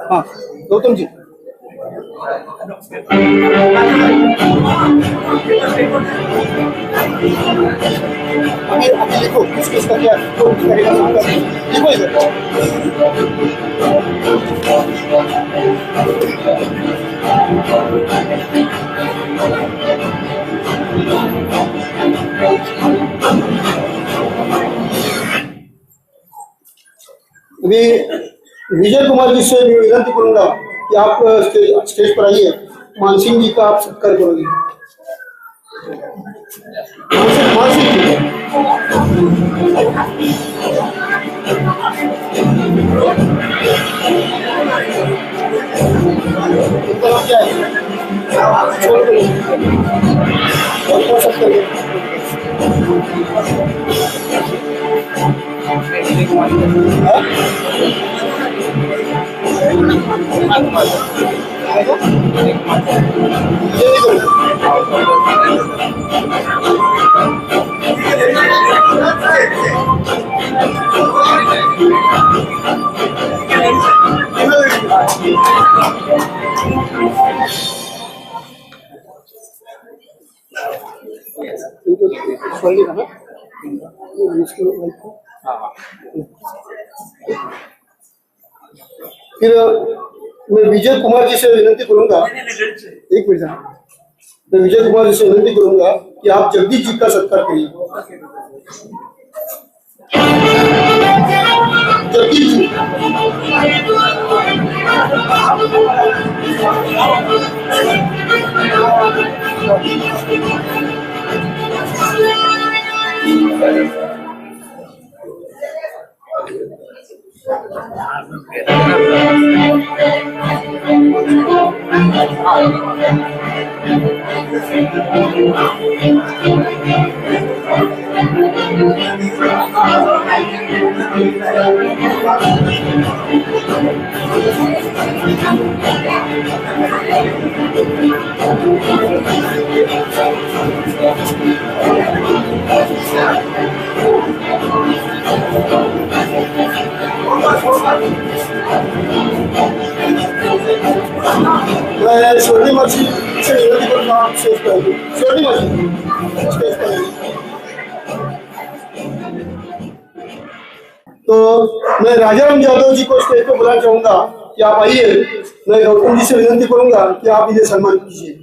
हाँ गौतम जी। अभी लिखो किसका क्या लिखो इधर। अभी विजय कुमार जी से विनती करूंगा कि आप स्टेज पर आइए। मानसिंह जी का आप सत्कार करोगे। मानसिंह जी क्या है फिर मैं विजय कुमार जी से विनती करूंगा। एक मिनट। मैं विजय कुमार जी से विनती करूंगा कि आप जगदीश जी का सत्कार करिए। जगदीश जी मैं स्वर्णिमा जी से विनती करूंगा। आप स्टेज पर आइए। स्वर्णिमा जी स्टेज पर आइए। तो मैं राजाराम यादव जी को स्टेज पर बुलाना चाहूंगा कि आप आइए। मैं गौतम जी से विनती करूंगा कि आप इन्हें सम्मान कीजिए।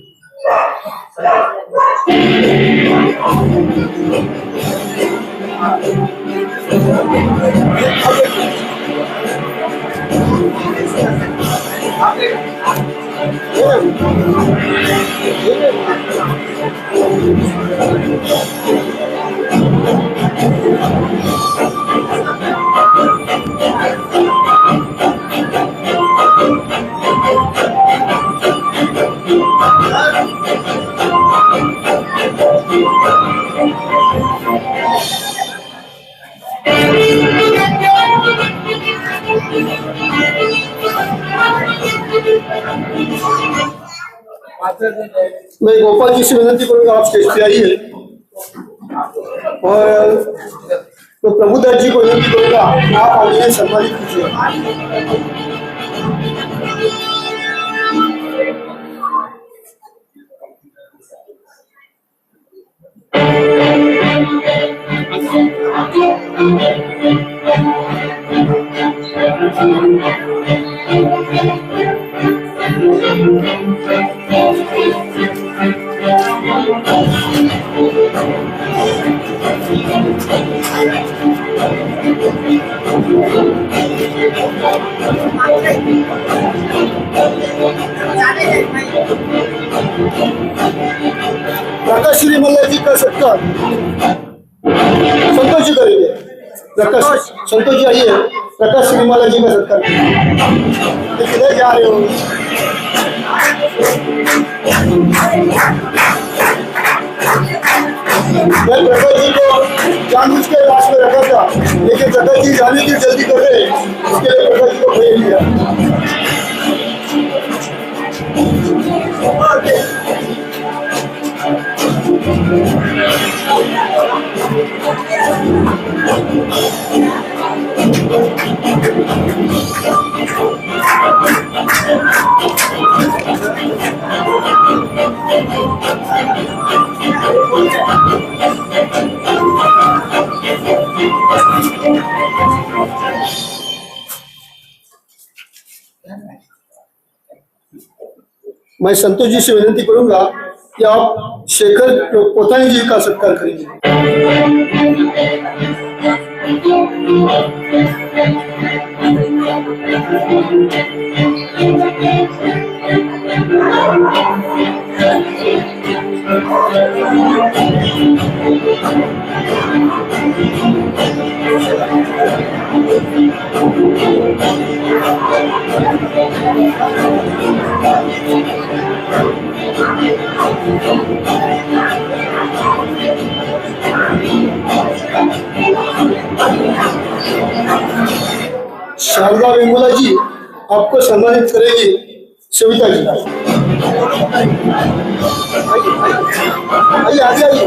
मैं गोपाल जी से विनती करूंगा। आप स्टेज पे आइए। और तो प्रभुदास जी को विनती करूंगा आप आइए सम्मानित कीजिए। प्रकाश श्री मल्ला जी का सत्कार संतोष जी करेंगे। प्रकाश संतोष जी आइए, प्रकाश श्री मल्ला जी का सत्कार किधर जा रहे हो? मैं प्रकाश जी को जानबूझ के लास्ट में रखा था, लेकिन प्रकाश जी जाने की जल्दी कर रहे, उसके लिए प्रकाश जी को भेज दिया। मैं संतोष जी से विनती करूंगा कि आप शेखर कोठानी जी का सत्कार करेंगे। शारदा वेमुला जी आपको सम्मानित करेगी। सविता जी आइए, आगे आइए,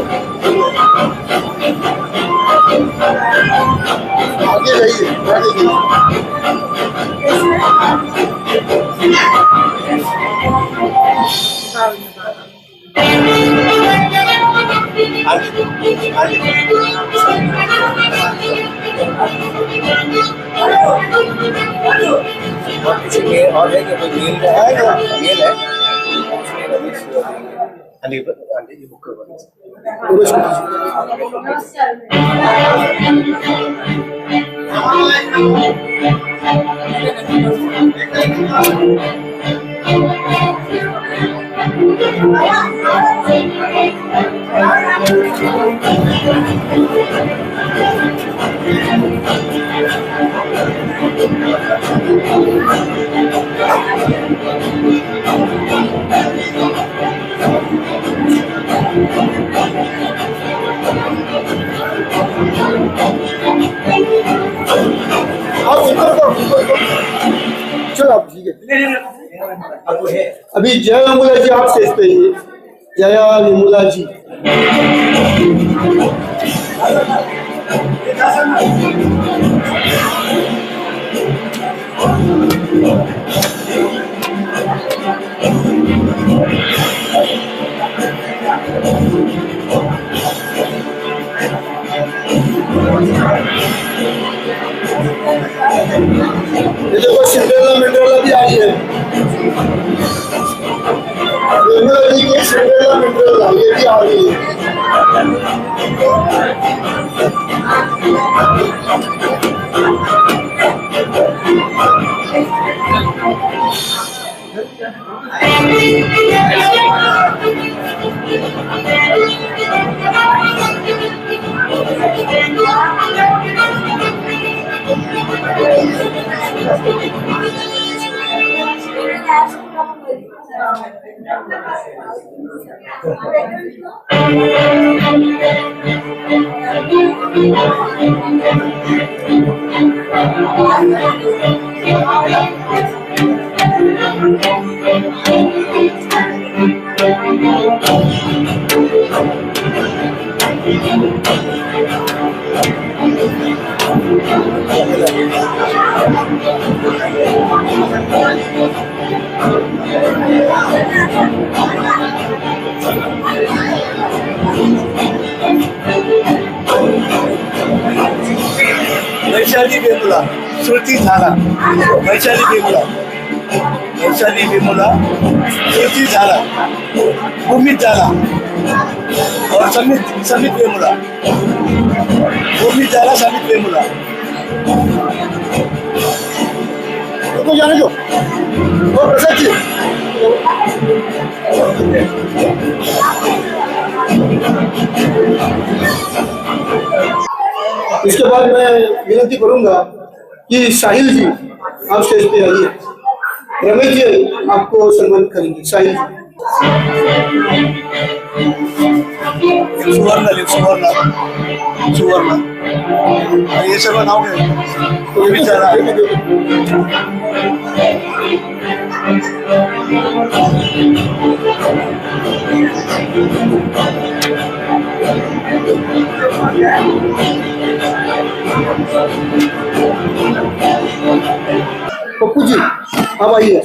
आगे जाइए, आगे जाइए। और है कि कोई मेल है आंटी जी बुक करवा चलो आप ठीक है। अभी जया विमुला जी आप स्टेज पे ही। जया विमुला जी ये देखो सिंड्रेला मिंड्रेला भी आई है। विमुला जी की सिंड्रेला मिंड्रेला ये भी आ रही है। वैशाली वेमुला श्रुति झाला, वैशाली वेमुला, वैशाली वेमुला, श्रुति झाला, भूमित झाला और समित वेमुला, भूमित झाला, समित वेमुला। तो जाने दो। और प्रसाद जी इसके बाद मैं विनती करूंगा कि साहिल जी आप स्टेज पे आइए। रमेश जी आपको सम्मानित करेंगे। साहिल जी सुवर्ण ये सब नाव है बेचारा पप्पू जी अब आइए।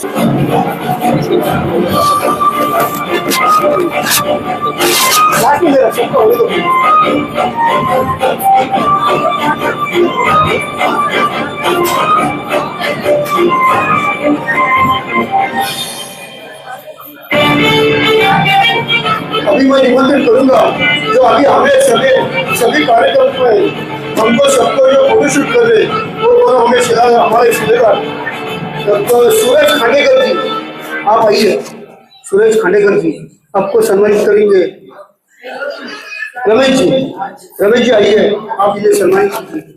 अभी मैं निमंत्रण करूंगा जो अभी हमें सभी कार्यक्रम में हमको सबको जो फोटोशूट कर रहे वो हमें हमारे शिलेदार तो सूरज खांडेकर जी आप आइए। सूरज खांडेकर जी आपको सम्मानित करेंगे। रमेश जी आइए आप इन्हें सम्मानित कीजिए।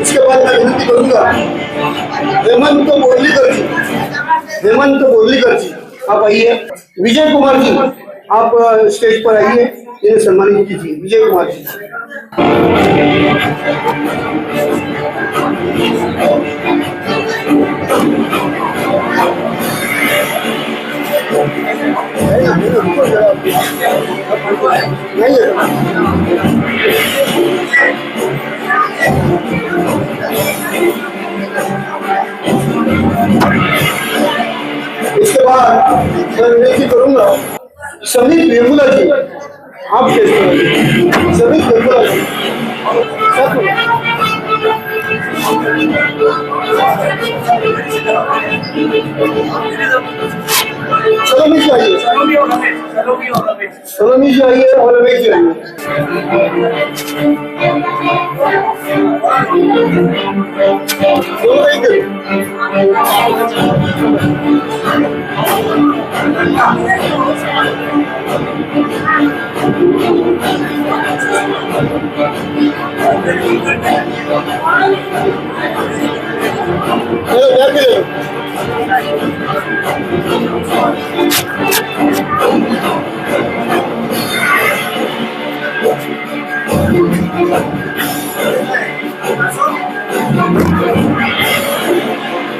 इसके बाद मैं विनती करूंगा हेमंत बोरलीकर जी आप आइए। विजय कुमार जी आप स्टेज पर आइए, इन्हें सम्मानित कीजिए। विजय कुमार जी इसके बाद मैं विनती करूंगा समीप वेमुला जी आप समीप वेमुला जी सलोमी जी आइए। सलोमी जी आइए और रमेश जी आइए।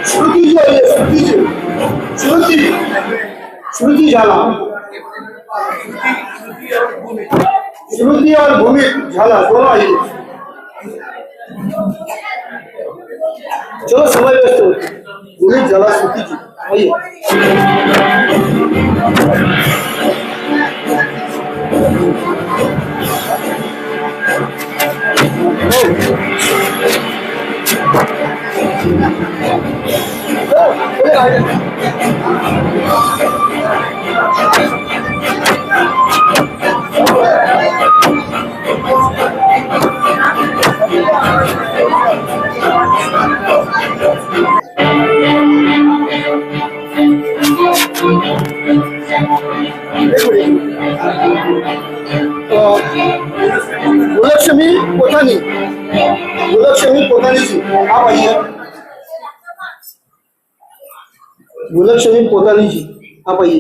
श्रुति जी आइए। श्रुति झाला, श्रुति और भूमि झाला दोनों आइए। चलो समय व्यस्त हो। भूमि झाला श्रुति जी आइए। गुलक्ष्मी पोतानी जी आप आइए। गुलक्ष्मी पोतानी जी आप आइए।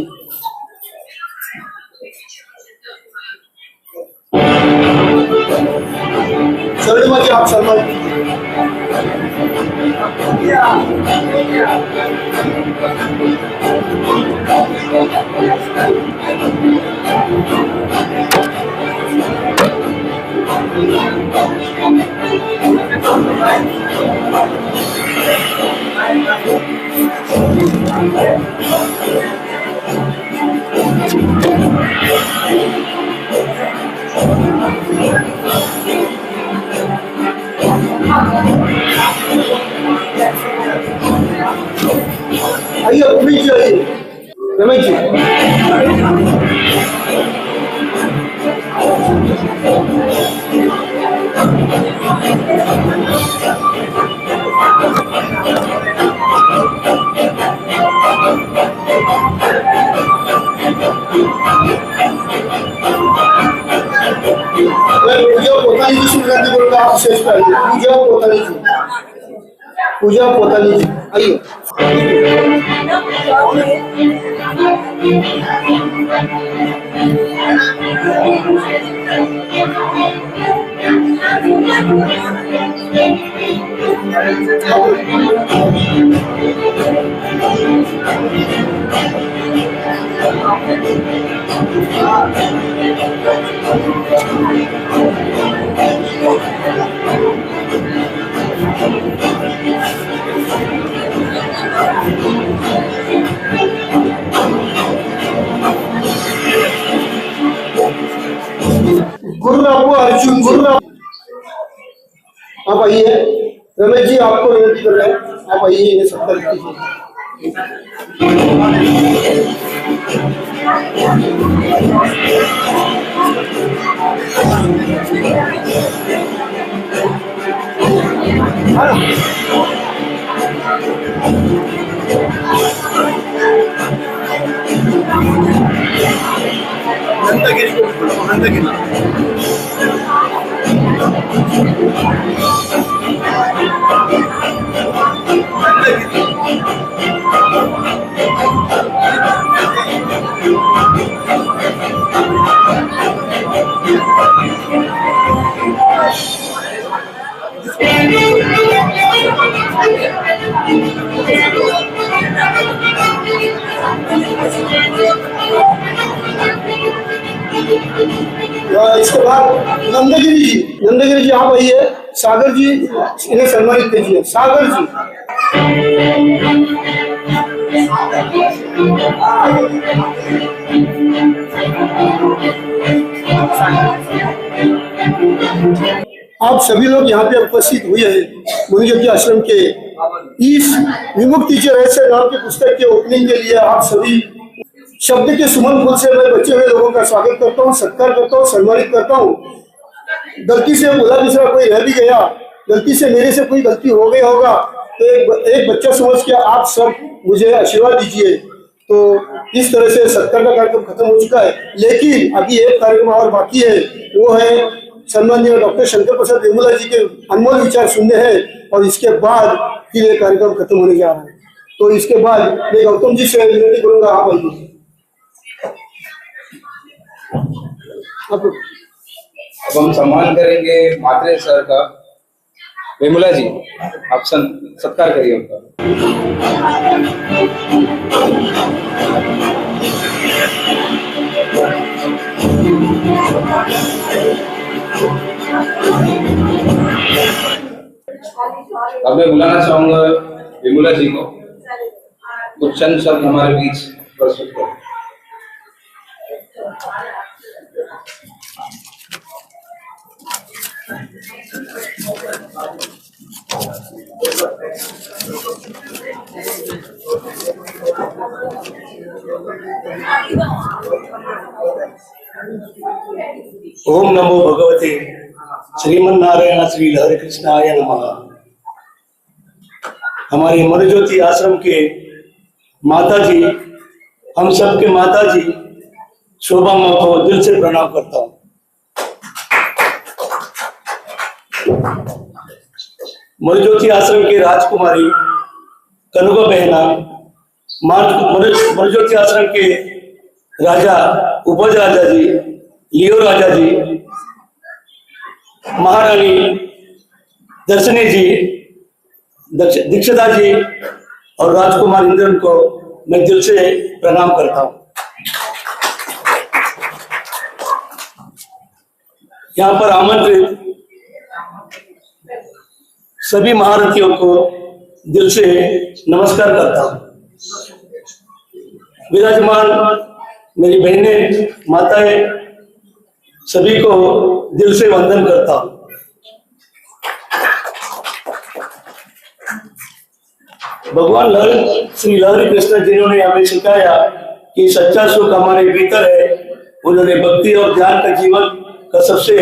शर्मा जी आप सम्मान आइए रमेश जी, आइए रमेश जी। पूजा पोतानी जी से विनती करूंगा, आप शेष करिए। पूजा पोतानी जी, पूजा पोतानी जी, आइए। गुरु बाबू अर्जुन, गुरु बाबू आप आइए। रमेश जी आपको विनती कर रहे हैं, आप आइए, ये 70 इसके बाद नंदगिरी जी आप आइए। सागर जी इन्हें सम्मानित कीजिए। सागर जी, आप सभी लोग यहाँ पे उपस्थित हुए हैं मुनिज्योति आश्रम के इस विमुक्ति रहस्य नाम की पुस्तक के ओपनिंग के लिए। आप सभी शब्द के सुमन फूल से मैं बचे हुए लोगों का स्वागत करता हूँ, सत्कार करता हूँ, सम्मानित करता हूँ। गलती से बोला दूसरा कोई रह भी गया, गलती से मेरे से कोई गलती हो गई होगा तो एक बच्चा समझ के आप सब मुझे आशीर्वाद दीजिए। तो इस तरह से सत्कार का कार्यक्रम खत्म हो चुका है, लेकिन अभी एक कार्यक्रम और बाकी है, वो है सम्माननीय डॉक्टर शंकर प्रसाद वेमुला जी के अनमोल विचार सुनने हैं और इसके बाद फिर ये कार्यक्रम खत्म होने जा रहा है। तो इसके बाद मैं गौतम जी से विनती करूंगा, आप आइए। अब हम सम्मान करेंगे मात्रे सर का। वेमुला जी, आप सत्कार करिए उनका। अब मैं बुलाना चाहूंगा वेमुला जी को, कुछ चंद शब्द हमारे बीच प्रस्तुत करें। ओम नमो भगवते श्रीमन्नारायण श्री हरे कृष्णाय नमः। हमारे मनोज्योति आश्रम के माता जी, हम सब के माता जी शोभा माँ को दिल से प्रणाम करता हूँ। मनोज्योति आश्रम की राजकुमारी कनुगा बहना, मनोज्योति आश्रम के राजा उपज राजा जी, लियो राजा जी, महारानी दर्शनी जी, दीक्षिता जी और राजकुमार इंद्रन को मैं दिल से प्रणाम करता हूँ। यहाँ पर आमंत्रित सभी महारथियों को दिल से नमस्कार करता हूँ। विराजमान मेरी बहनें, माताएं, सभी को दिल से वंदन करता हूँ। भगवान श्री लहरी कृष्ण जिन्होंने हमें सिखाया कि सच्चा सुख हमारे भीतर है, उन्होंने भक्ति और ध्यान का जीवन का सबसे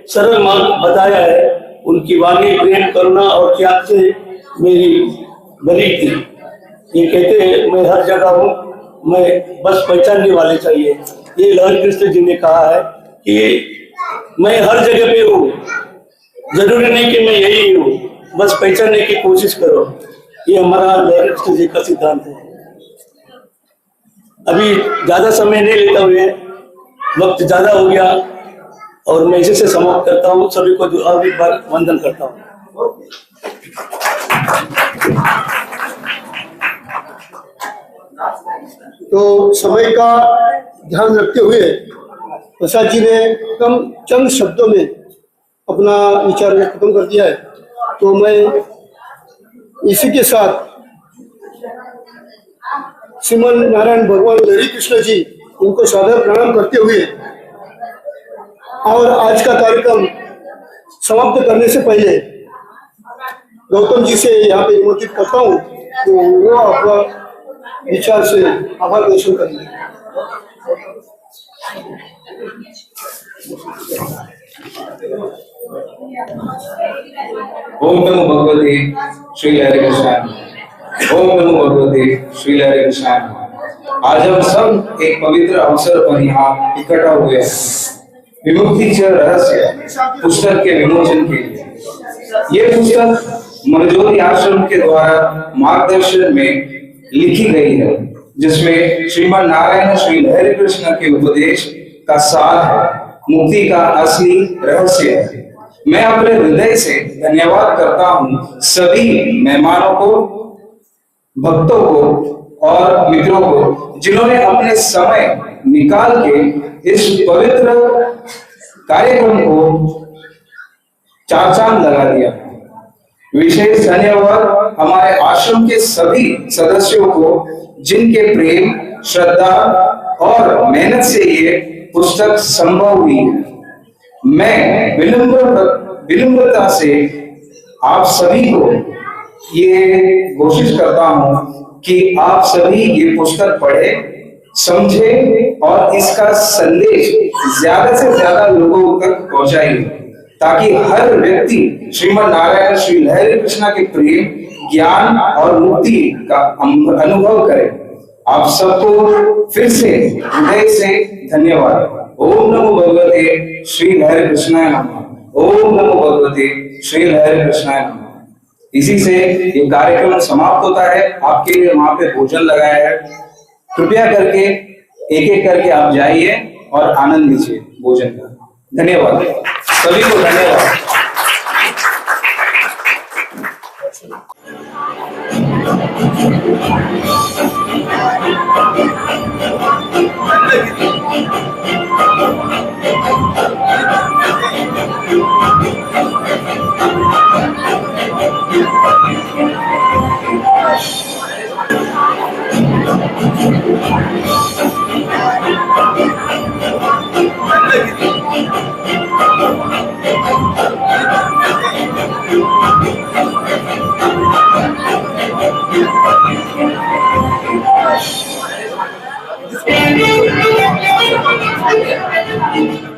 सरल मार्ग बताया है। उनकी वाणी प्रेम, करुणा और त्याग से मेरी भरी थी। ये कहते हैं मैं हर जगह हूँ, मैं बस पहचानने वाले चाहिए। ये लहरी कृष्ण जी ने कहा है कि मैं हर जगह पे हूँ, जरूरी नहीं कि मैं यही हूँ, बस पहचानने की कोशिश करो। ये हमारा लहरी कृष्ण जी का सिद्धांत है। अभी ज्यादा समय नहीं लेता हुए, वक्त ज्यादा हो गया और मैं इसी से समाप्त करता हूँ। सभी को और एक बार वंदन करता हूँ। तो समय का ध्यान रखते हुए प्रसाद जी ने चंद शब्दों में अपना विचार खत्म कर दिया है। तो मैं इसी के साथ श्रीमन नारायण भगवान लहरी कृष्ण जी, उनको सादर प्रणाम करते हुए और आज का कार्यक्रम समाप्त करने से पहले गौतम जी से यहाँ पे निमंत्रित करता हूँ, तो वो अपना विचार से आभार प्रदर्शन करेंगे। ओम नमो भगवते श्री लहरी कृष्णाय। ओम नमो भगवते श्री लहरी कृष्णाय। आज हम सब एक पवित्र अवसर पर यहाँ इकट्ठा हुए हैं, विमुक्ति च रहस्य पुस्तक के विमोचन के लिए। ये पुस्तक मनोज्योति आश्रम के द्वारा मार्गदर्शन में लिखी गई है, जिसमें श्रीमन नारायण श्री लहरी कृष्ण के उपदेश का सार है, मुक्ति का असली रहस्य है। मैं अपने हृदय से धन्यवाद करता हूँ सभी मेहमानों को, भक्तों को और मित्रों को, जिन्होंने अपने समय निकाल के इस पवित्र कार्यक्रम को चार चांद लगा दिया। विशेष धन्यवाद हमारे आश्रम के सभी सदस्यों को, जिनके प्रेम, श्रद्धा और मेहनत से ये पुस्तक संभव हुई है। मैं विनम्रता से आप सभी को ये कोशिश करता हूँ कि आप सभी ये पुस्तक पढ़े, समझे और इसका संदेश ज्यादा से ज्यादा लोगों तक पहुंचाइए, ताकि हर व्यक्ति श्रीमन नारायण श्री लहरी कृष्ण के प्रेम, ज्ञान और मुक्ति का अनुभव करे। आप सबको फिर से हृदय से धन्यवाद। ओम नमो भगवते श्री लहरी कृष्णाय नमः। ओम नमो भगवते श्री लहरी कृष्णाय नमः। इसी से ये कार्यक्रम समाप्त होता है। आपके लिए वहां पे भोजन लगाया है, कृपया करके एक एक करके आप जाइए और आनंद लीजिए भोजन का। धन्यवाद, सभी को धन्यवाद। Thank you.